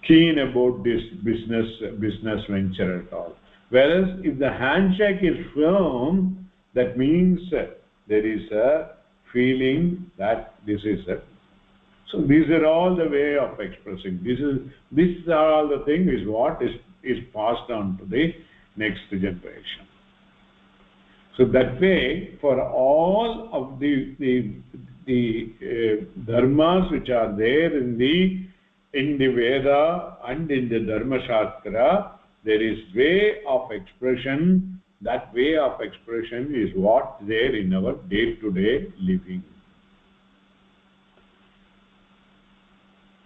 keen about this business venture at all. Whereas if the handshake is firm, that means there is a feeling that this is a. So these are all the way of expressing. These are all the things is what is passed on to the next generation. So that way, for all of the dharmas which are there in the Veda and in the Dharma Shastra, there is way of expression. That way of expression is what there in our day-to-day living.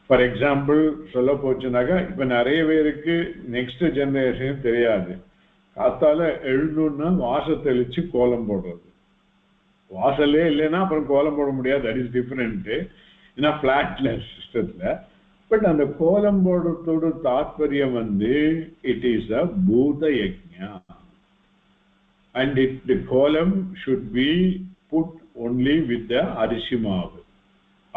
For example, சொல்ல போச்சுனாக்கா இப்ப நிறைய பேருக்கு next generation தெரியாது. காத்தால எழுந்தோன்னா வாசல் தெளிச்சு கோலம் போடுறது. வாசலே இல்லைன்னா அப்புறம் கோலம் போட முடியாது. That is different. ஏன்னா பிளாட்ல சிஸ்டத்துல. பட் அந்த கோலம் போடுறதோட தாற்பயம் இட் இஸ் அ பூத யஜ்ஞா. And the கோலம் should be put only with the அரிசி மாவு.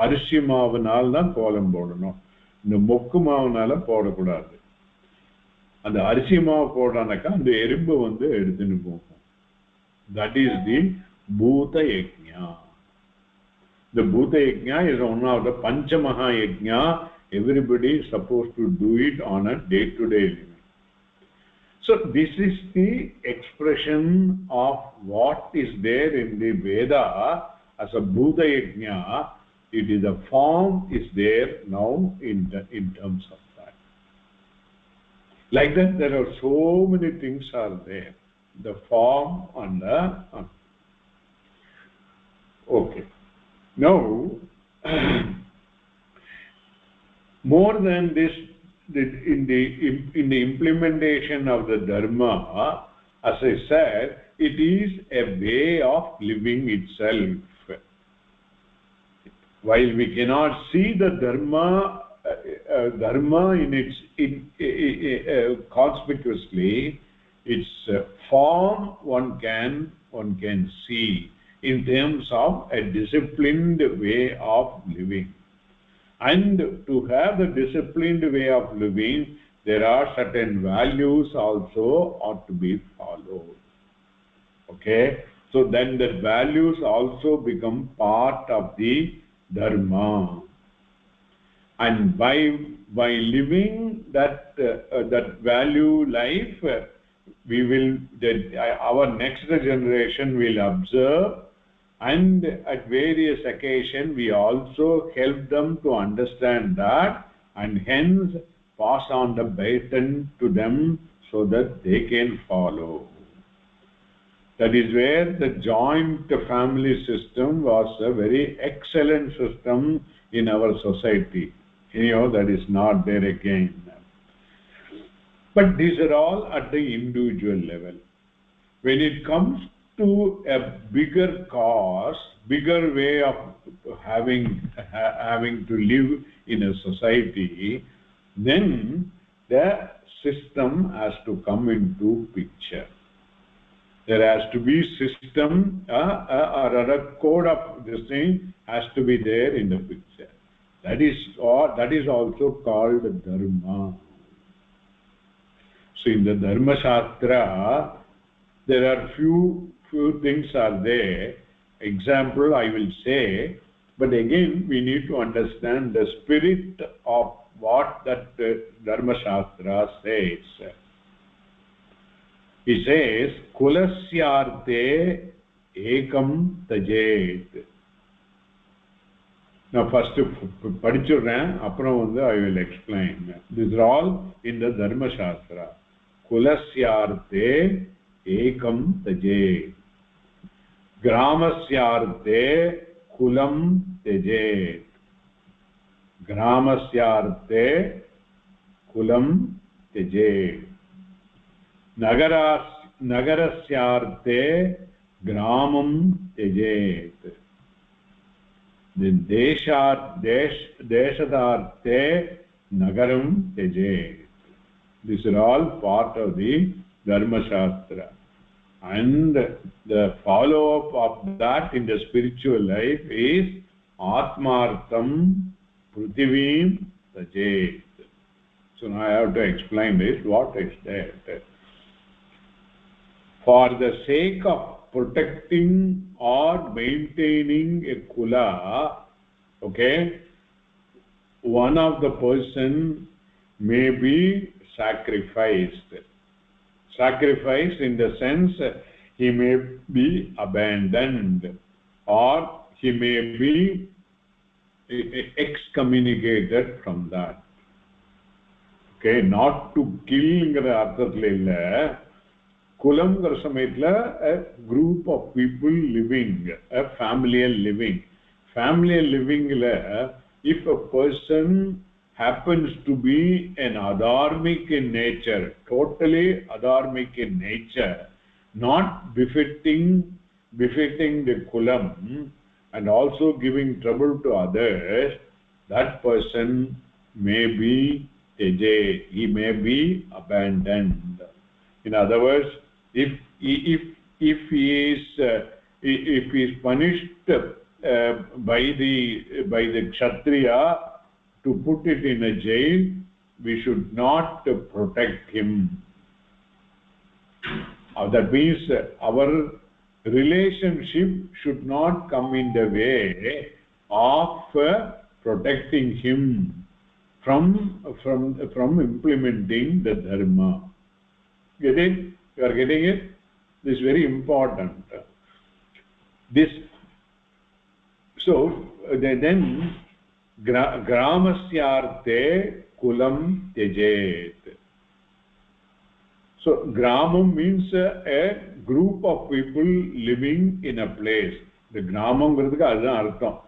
அரிசி மாவுனால தான் கோலம் போடணும். இந்த மொக்கு மாவுனால போடக்கூடாது. அந்த அரிசி மாவு போடானாக்கா அந்த எறும்பு எடுத்துன்னு போகும். That is the பூத யஜ்ஞா. The பூத yajna is one of the Panchamaha yajna. Everybody is supposed to do it on a day-to-day living. So this is the expression of what is there in the Veda as a Bhuta Yajna. It is a form is there now in terms of that. Like that, there are so many things are there. The form and the okay. Now, more than this, in the implementation of the dharma, as I said, it is a way of living itself. While we cannot see the dharma in its conspicuously, its form one can see in terms of a disciplined way of living. And to have the disciplined way of living, there are certain values also ought to be followed. Okay? So then the values also become part of the dharma. And by living that value life, our next generation will observe. And at various occasions, we also help them to understand that, and hence pass on the baton to them so that they can follow. That is where the joint family system was a very excellent system in our society. Anyhow, that is not there again. But these are all at the individual level. When it comes to a bigger cause, bigger way of having to live in a society, then the system has to come into picture. There has to be system or a code of this thing has to be there in the picture. That is also called dharma. So in the Dharma Shastra, there are few things are there. Example I will say, but again we need to understand the spirit of what that Dharma Shastra says. He says, Kulasyarte ekam tajet. Now first padichurren, appuram I will explain. This is all in the Dharma Shastra. Kulasyarte ekam tajet. Gramasyarte kulam tajet. Gramasyarte kulam tajet. Nagarasyarte gramam tajet. Then deshadarte nagaram tajet. These are all part of the Dharma Shastra. And the follow-up of that in the spiritual life is Atmartham Prithivim Tajet. So now I have to explain this. What is that? For the sake of protecting or maintaining a kula, okay, one of the person may be sacrificed. Sacrificed in the sense he may be abandoned or he may be excommunicated from that. Okay, not to kill arthathila. Kulam samayatla a group of people living, a familial living. Familial living if a person happens to be an adharmic in nature, totally adharmic in nature, not befitting the kulam and also giving trouble to others, that person may be teje, he may be abandoned. In other words, if he is punished by the kshatriya to put it in a jail, we should not protect him. That means our relationship should not come in the way of protecting him from implementing the dharma. Get it? You are getting it? This is very important. So then gramasyarte kulam tejet. So gramam means a group of people living in a place. The gramam gradhukku adhan artham.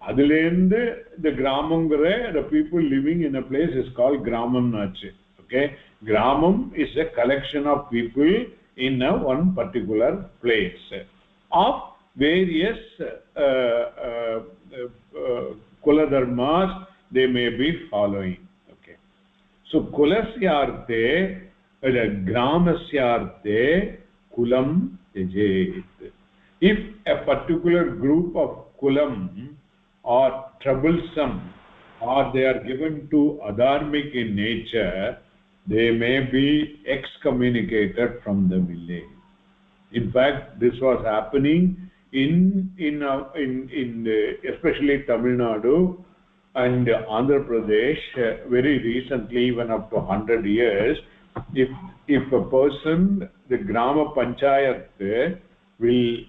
Adilende the gramam the people living in a place is called gramam nache. Okay, gramam is a collection of people in one particular place of various kula dharmas they may be following. Okay, so kulasyarte gramasyarte kulam tejet. If a particular group of kulam are troublesome or they are given to adharmic in nature, they may be excommunicated from the village. In fact, this was happening in especially Tamil Nadu and Andhra Pradesh very recently, even up to 100 years. If a person, the Grama Panchayat will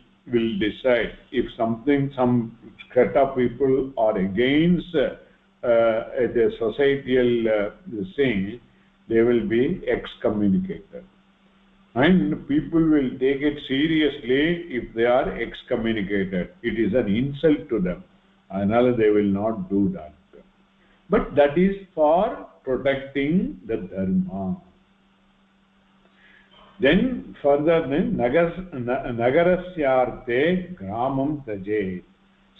decide if some set of people are against the societal thing, they will be excommunicated. And people will take it seriously if they are excommunicated. It is an insult to them. Another, they will not do that. But that is for protecting the dharma. Then further, then Nagarasyarte Gramam Taje.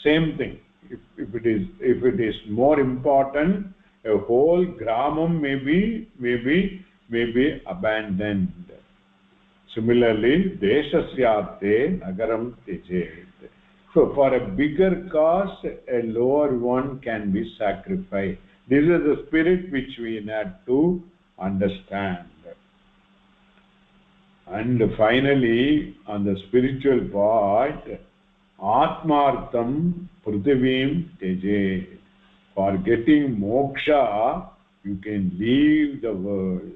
Same thing. If it is more important, a whole Gramam may be abandoned. Similarly, Deshasyarte Nagaram Taje. So for a bigger cause, a lower one can be sacrificed. This is the spirit which we need to understand. And finally, on the spiritual part, Atmartham Prithivim Teje. For getting moksha, you can leave the world.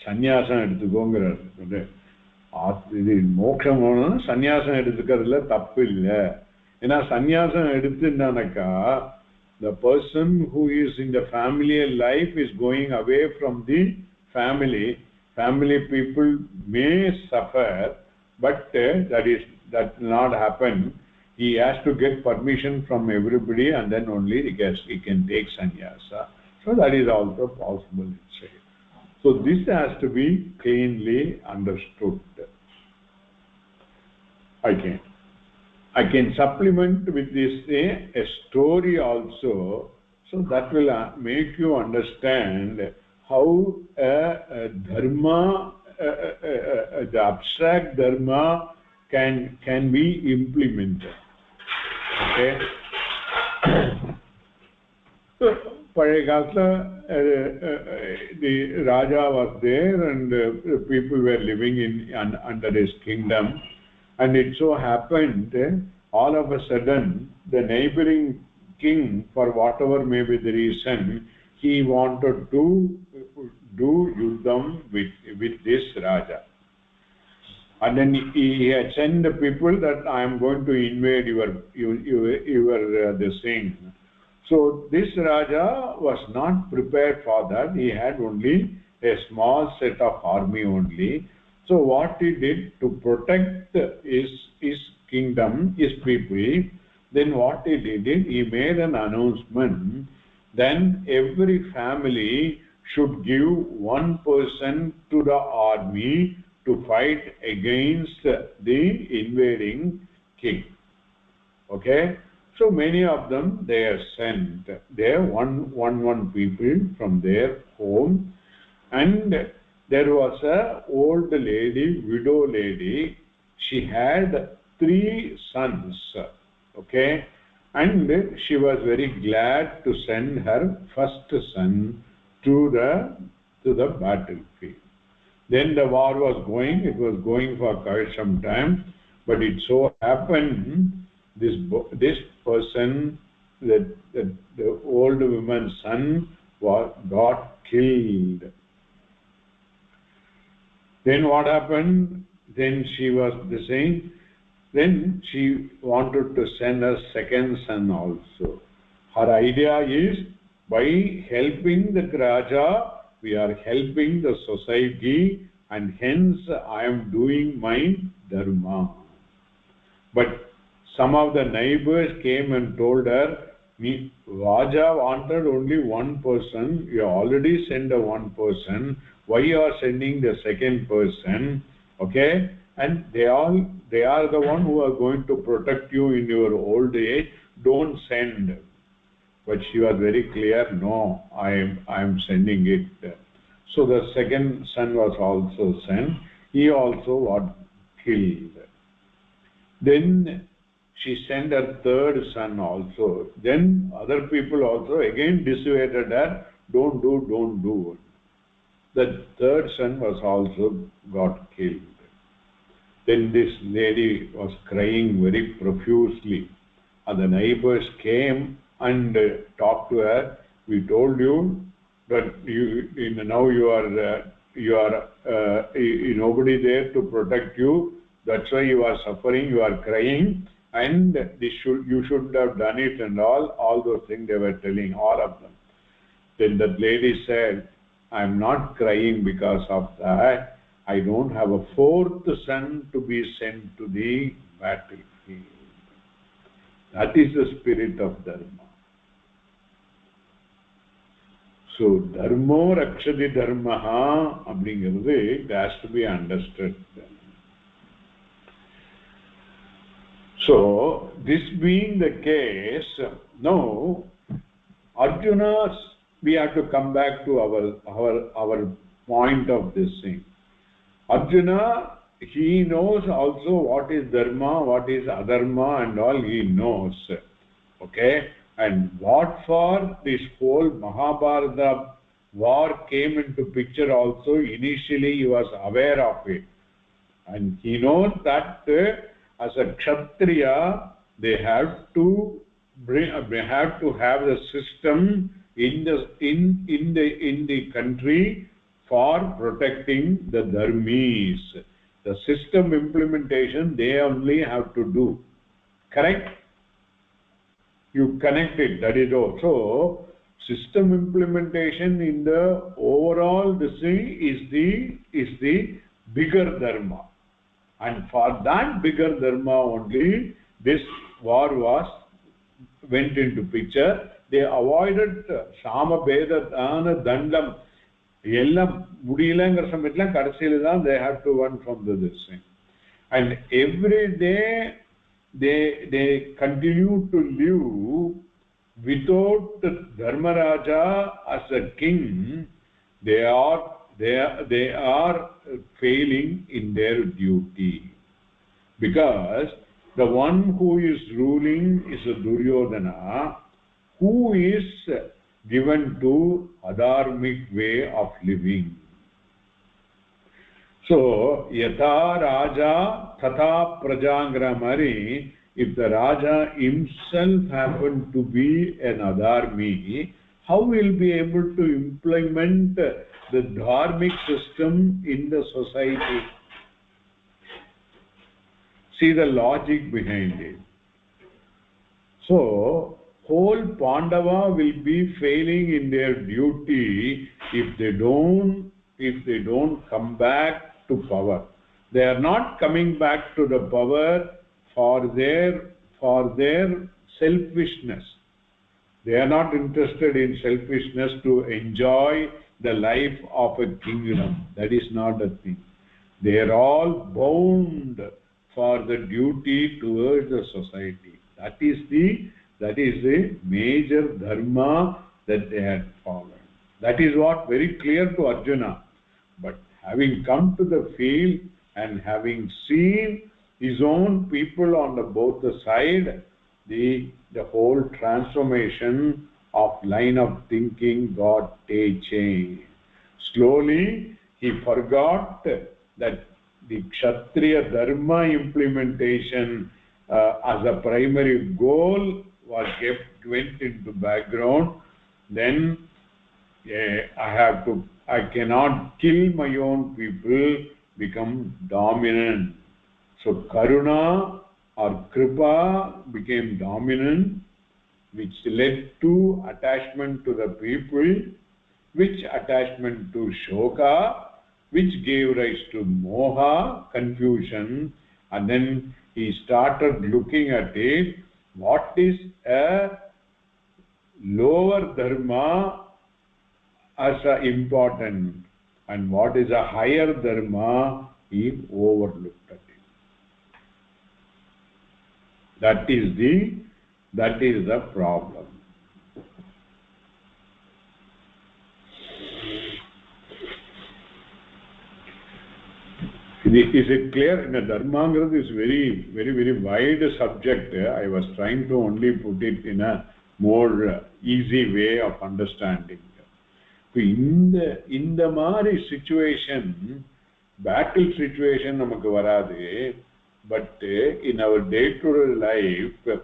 Sannyasam எடுத்துக்கோங்கிறார். இது மோட்சம் வேணும்னா சன்னியாசம் எடுத்துக்கிறதுல தப்பு இல்லை. ஏன்னா சன்னியாசம் எடுத்துனாக்கா the person who is in the family life is going away from the family people may suffer, but that will not happen. He has to get permission from everybody and then only he can take sannyasa. So that is also possible. So this has to be cleanly understood. I can supplement with this a story also, so that will make you understand how dharma, the abstract dharma can be implemented. Okay. So Parayakatla, the Raja was there and people were living under his kingdom, and it so happened all of a sudden the neighboring king, for whatever may be the reason, he wanted to do yuddham with this Raja. And then he had sent the people that I am going to invade your this thing. So this Raja was not prepared for that. He had only a small set of army only. So what he did to protect his kingdom, his people, then what he did, he made an announcement. Then every family should give one person to the army to fight against the invading king. Okay. So many of them, they are sent. They are one people from their home, and there was a old lady, widow lady. She had 3 sons. Okay, and she was very glad to send her first son to the battlefield. Then the war was going. It was going for quite some time, but it so happened this person, the old woman's son, got killed. Then what happened? Then she was saying, then she wanted to send a second son also. Her idea is, by helping the Raja, we are helping the society, and hence I am doing my dharma. But some of the neighbors came and told her, Raja wanted only one person, you already sent a one person, why you are sending the second person? Okay, and they are the one who are going to protect you in your old age, don't send. But she was very clear, no, I am sending it. So the second son was also sent. He also got killed. Then she sent her third son also. Then other people also again dissuaded her, don't do. The third son was also got killed. Then this lady was crying very profusely, and the neighbors came and talked to her. We told you that now you are nobody there to protect you. That's why you are suffering. You are crying, and you should have done it, and all those things they were telling, all of them. Then that lady said, I am not crying because of that. I don't have a fourth son to be sent to the battlefield. That is the spirit of dharma. So dharmo rakshati dharmaha அப்படிங்கிறது it has to be understood. So this being the case, now Arjuna, we have to come back to our point of this thing. Arjuna, he knows also what is dharma, what is adharma, and all he knows. Okay, and what for this whole Mahabharata war came into picture also, initially he was aware of it, and he knows that as a kshatriya they have to have the system in the country for protecting the dharmis. The system implementation they only have to do. Correct? You connect it, that is all. So system implementation in the overall this thing is the bigger dharma, and for that bigger dharma only this war went into picture. They avoided sama beda dana dandam ellam mudiyalanga samayatla kadasiyila dhaan they have to run from this thing, and every day they continue to live without Dharmaraja as a king. They are failing in their duty, because the one who is ruling is a Duryodhana, who is given to adharmic way of living. So yatha raja tatha prajangramari, if the raja himself happened to be an adharmi, how will be able to implement the dharmic system in the society? See the logic behind it. So whole Pandava will be failing in their duty if they don't come back to power. They are not coming back to the power for their selfishness. They are not interested in selfishness to enjoy the life of a kingdom. That is not a thing. They are all bound for the duty towards the society. That is the major dharma that they had followed. That is what very clear to Arjuna. But having come to the field and having seen his own people on both the side, the whole transformation of line of thinking got a change. Slowly he forgot that the Kshatriya Dharma implementation as a primary goal went into background. Then I cannot kill my own people, become dominant. So Karuna or Kripa became dominant, which led to attachment to the people, which attachment to Shoka, which gave rise to Moha, confusion, and then he started looking at it. What is a lower dharma as important, and what is a higher dharma, he overlooked at it. That is the problem. Is it clear? In a dharma is very wide subject. I was trying to only put it in a more easy way of understanding. In the mari situation, battle situation namakku varade, but in our day-to-day life,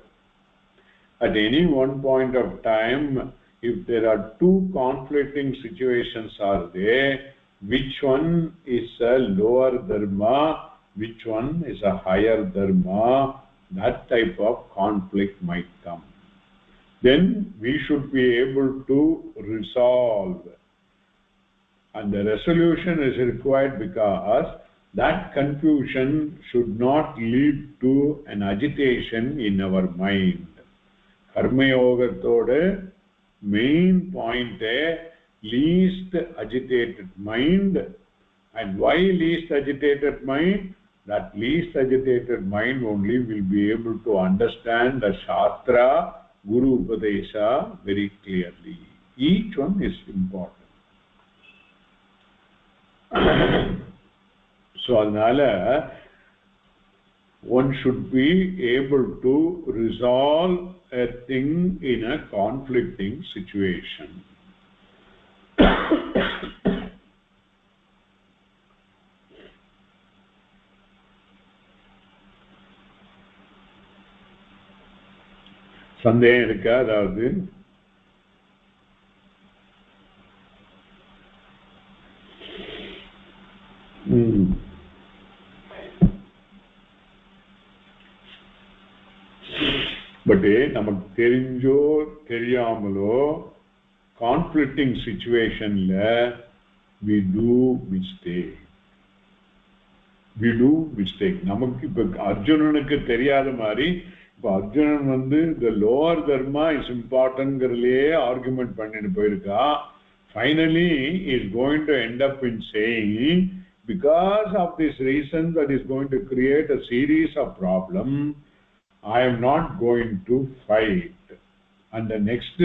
at any one point of time, if there are two conflicting situations are there, which one is a lower dharma, which one is a higher dharma, that type of conflict might come. Then we should be able to resolve, and the resolution is required because that confusion should not lead to an agitation in our mind. Karma yogatode main point least agitated mind. And why least agitated mind? That least agitated mind only will be able to understand the Shastra, Guru Upadesha very clearly. Each one is important. So, adnala, one should be able to resolve a thing in a conflicting situation. சந்தேகம் இருக்கா? அதாவது but நமக்கு தெரிஞ்சோ தெரியாமலோ conflicting சிச்சுவேஷன்ல we do mistake. நமக்கு இப்ப அர்ஜுனனுக்கு தெரியாத மாதிரி இப்ப Arjunan the lower dharma is important argument பண்ணிட்டு போயிருக்கா. Finally is going to end up in saying, because of this reason that is going to create a series of problems, I am not going to fight. And the next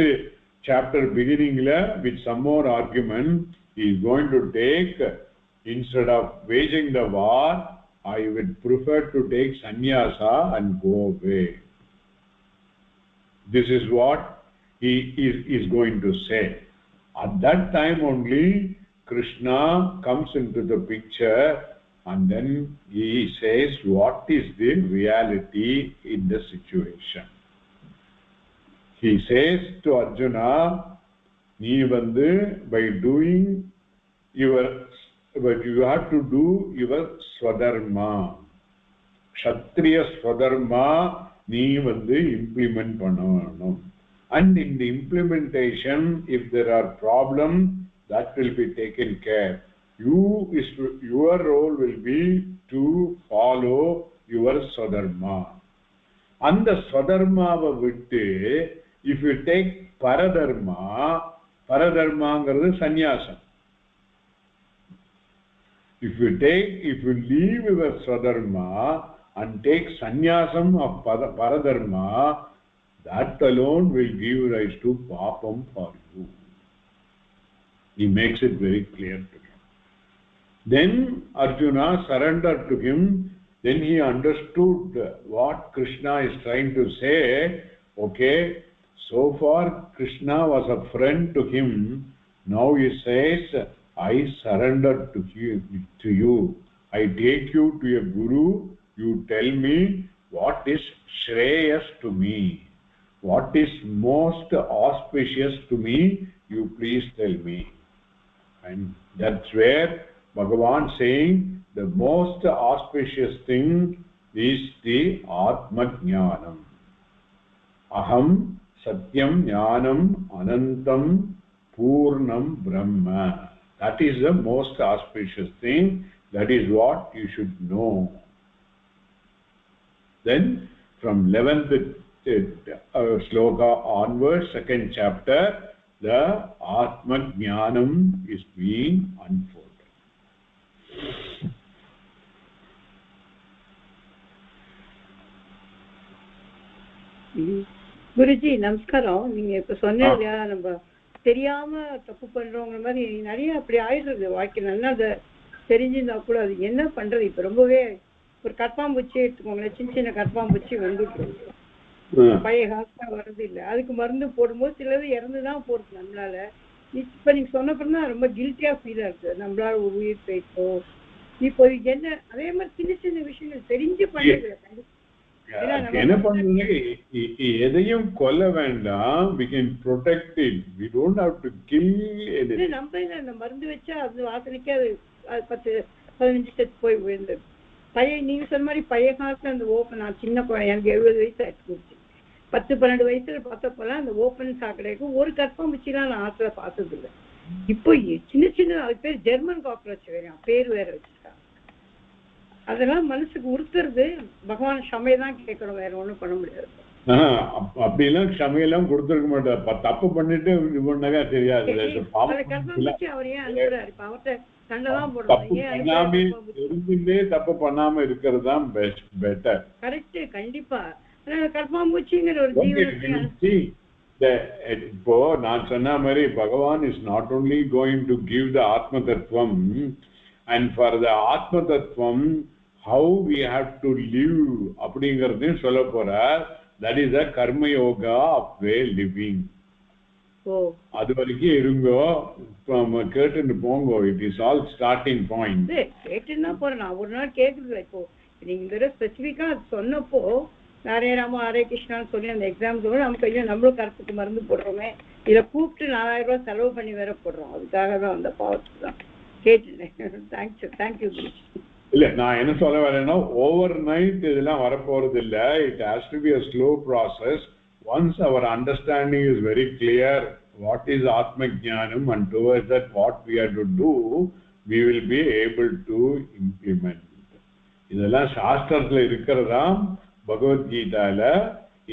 chapter beginning with some more argument, he is going to take, instead of waging the war, I would prefer to take sannyasa and go away. This is what he is going to say. At that time only Krishna comes into the picture, and then he says what is the reality in the situation. He says to Arjuna, nee by doing but you have to do your swadharma, kshatriya swadharma nee implement pannavanum. And in the implementation, if there are problems, that will be taken care. Your role will be to follow your swadharma. And the swadharma vittu, if you take paradharma is sannyasam. If you leave your swadharma and take sannyasam of paradharma, that alone will give rise to papam for you. He makes it very clear to him. Then Arjuna surrendered to him. Then he understood what Krishna is trying to say. Okay, so far Krishna was a friend to him. Now he says, I surrender to you. I take you to a guru. You tell me what is shreyas to me. What is most auspicious to me, you please tell me. And that's where Bhagavan saying the most auspicious thing is the Atma Jnanam. Aham Satyam Jnanam Anantam Purnam Brahma. That is the most auspicious thing. That is what you should know. Then from 11th sloka onwards, second chapter, the Atma Jnanam is being unfolded. Guruji நமஸ்காரம். நீங்க இப்ப சொன்னீங்க நம்ம தெரியாம தப்பு பண்றவங்க மாதிரி நிறைய அப்படி ஆயிடுறது வாழ்க்கை. நல்லா அதை தெரிஞ்சிருந்தா கூட அது என்ன பண்றது. இப்ப ரொம்பவே ஒரு கற்பாம்பூச்சி எடுத்துக்கோங்களேன், சின்ன சின்ன கற்பாம்பூச்சி வந்துட்டு பழைய காலத்துல வர்றது இல்லை. அதுக்கு மருந்து போடும்போது சிலது இறந்துதான் போடுது நம்மளால. இப்ப நீங்க சொன்னப்பதான் ரொம்ப கில்ட்டியா ஃபீலா இருக்கு. நம்மளால ஒரு உயிர் போயிட்டோ. இப்போ என்ன அதே மாதிரி சின்ன சின்ன விஷயங்கள் தெரிஞ்சு பண்றது. என்ன பண்றது, எதையும் கொல்ல வேண்டாம். we can protect it, we don't have to kill anything. நம்ம அந்த மருந்து வச்சா அது வாசனைக்கு அது 10-15 செத்து போய் விழுந்தது. பழைய நீங்க சொன்ன மாதிரி பழைய காலத்துல அந்த ஓப்பன், நான் சின்ன குழந்தை எனக்கு 70 வயசு ஆயிடுச்சு. 10-12 வயசுல பார்த்தப்பெல்லாம் அந்த ஓப்பன் சாக்கடைக்கு ஒரு கற்பாம்பூச்சிலாம் நான் ஆத்துல பார்த்தது இல்லை. இப்போ சின்ன சின்ன அது பேர் ஜெர்மன் காக்ரோச் வேற பேர் வேற வச்சிருக்காங்க. அதெல்லாம் மனசுக்கு உறுத்துறது. பகவான் சமையதான் கேட்கணும், வேற ஒண்ணும் பண்ண முடியாது. அப்படிலாம் க்ஷமையெல்லாம் கொடுத்துருக்க மாட்டார். தப்பு பண்ணிட்டு இது பண்ணாக்கா தெரியாது. தப்பு பண்ணாம தெரிஞ்சுட்டே தப்பு பண்ணாம இருக்கிறது தான் பெட்டர். கரெக்ட். கண்டிப்பா கர்மாம்பூச்சிங்கிற ஒரு ஜீவனத்தை இப்போ நான் சொன்ன மாதிரி Bhagavan is not only going to give the atma tattvam, and for the atma tattvam how we have to live அப்படிங்கறதையும் சொல்ல போற. தட் இஸ் த கர்ம யோகா ஆஃப் வே லிவிங். அது வரைக்கும் இருங்கோ, கேட்டுன்னு போங்கோ. It is all starting point. கேட்டுன்னா போறேன். நான் ஒரு நாள் கேக்குறது. இப்போ நீங்க இந்த ஸ்பெசிபிக்கா சொன்னப்போ ஹரே ராமா ஹரே கிருஷ்ணான்னு சொல்லி அந்த எக்ஸாம்ஸ் நமக்கு ஐயோ நம்மளும் கருத்துக்கு மருந்து போடுறோமே, இதை கூப்பிட்டு 4000 ரூபாய் செலவு பண்ணி வேற போடுறோம். அதுக்காக தான் அந்த பாவத்துக்கு தான் கேட்டுட்டேன். தேங்க்யூ. இல்ல நான் என்ன சொல்ல வரேன்னா, ஓவர் நைட் இதெல்லாம் வரப்போறது இல்ல. It has to be a slow process. Once our understanding is very clear what is atma jnanam, and towards that what we have to do, we will be able to implement. இதெல்லாம் சாஸ்திரத்துல இருக்கிறதா, பகவத்கீதால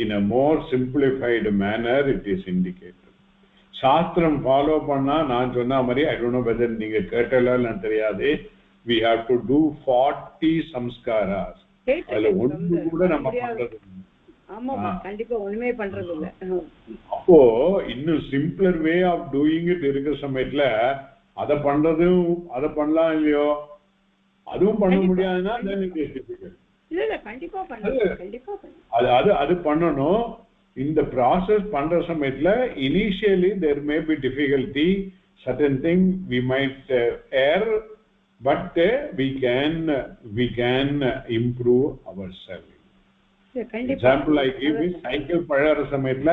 in a more simplified manner it is indicated. சாஸ்திரம் follow பண்ணா நான் சொன்ன மாதிரி, I don't know whether நீங்க கேட்டலாம் தெரியாது, we have to do 40 samskaras. அதுல ஒன்று கூட நம்ம பண்றது. ஆமா, கண்டிப்பா ஒண்ணுமே பண்றது இல்ல. அப்போ இன்னும் simpler way of doing it இருக்கிற சமயத்துல அதை பண்ணலாம் இல்லையோ, அதுவும் பண்ண முடியாதுன்னா அது பண்ணணும். இந்த ப்ராசஸ் பண்ற சமயத்துல initially there may be difficulty, certain thing we might err, but we can improve ourselves. Example I give is cycle பழற சமயத்துல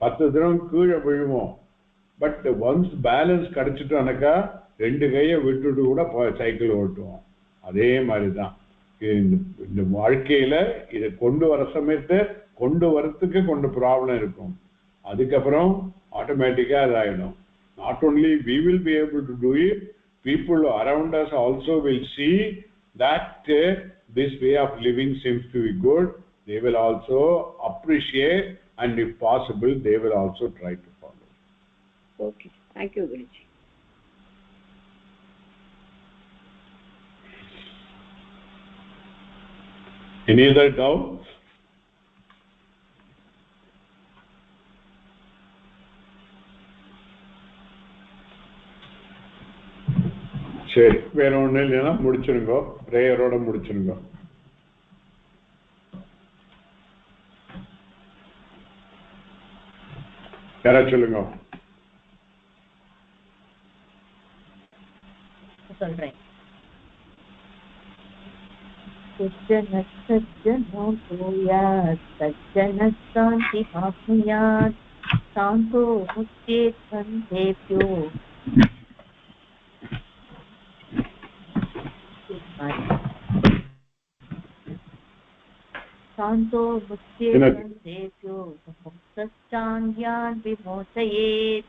10 தடவை கீழே விழுவோம். பட் ஒன்ஸ் பேலன்ஸ் கிடைச்சிட்டோம்னாக்கா 2 கையை விட்டுட்டு கூட சைக்கிள் ஓட்டுவோம். அதே மாதிரிதான் இந்த வாழ்க்கையில இதை கொண்டு வர சமயத்தை கொண்டு வரத்துக்கு கொஞ்சம் ப்ராப்ளம் இருக்கும். அதுக்கப்புறம் ஆட்டோமேட்டிக்கா அதாயிடும். Not only we will be able to do it, people around us also will see that this way of living seems to be good. They will also appreciate, and if possible they will also try to follow. Okay, thank you Guruji. Any other doubts? சரி, வேற ஒண்ணு இல்லைன்னா முடிச்சிருங்க, பிரேயரோட முடிச்சிருங்க. யாரா சொல்லுங்க. சொல்றேன். सज्जन सज्जनो भूयात् सज्जनः शान्तिमाप्नुयात् शान्तो मुच्येत् बन्धेभ्यो शान्तो मुच्येत् बन्धेभ्यो मुक्तश्चान्यान् विमोचयेत्.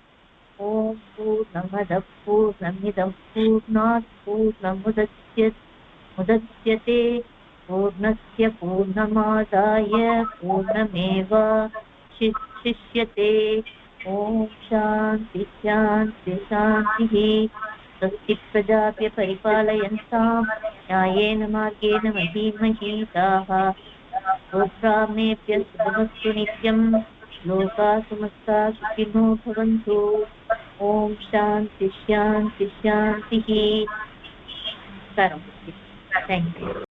ॐ पूर्णमदः पूर्णमिदं पूर्णात् पूर्णमुदच्यते पूर्णस्य पूर्णमादाय पूर्णमेवावशिष्यते. ॐ शान्ति शान्ति शान्तिः. स्वस्ति प्रजाभ्यः परिपालयन्तां न्यायेन मार्गेण महीमहीताः. गोब्राह्मणेभ्यः शुभमस्तु नित्यं. लोकाः समस्ताः सुखिनो भवन्तु. ॐ शान्ति शान्ति शान्तिः. Thank you.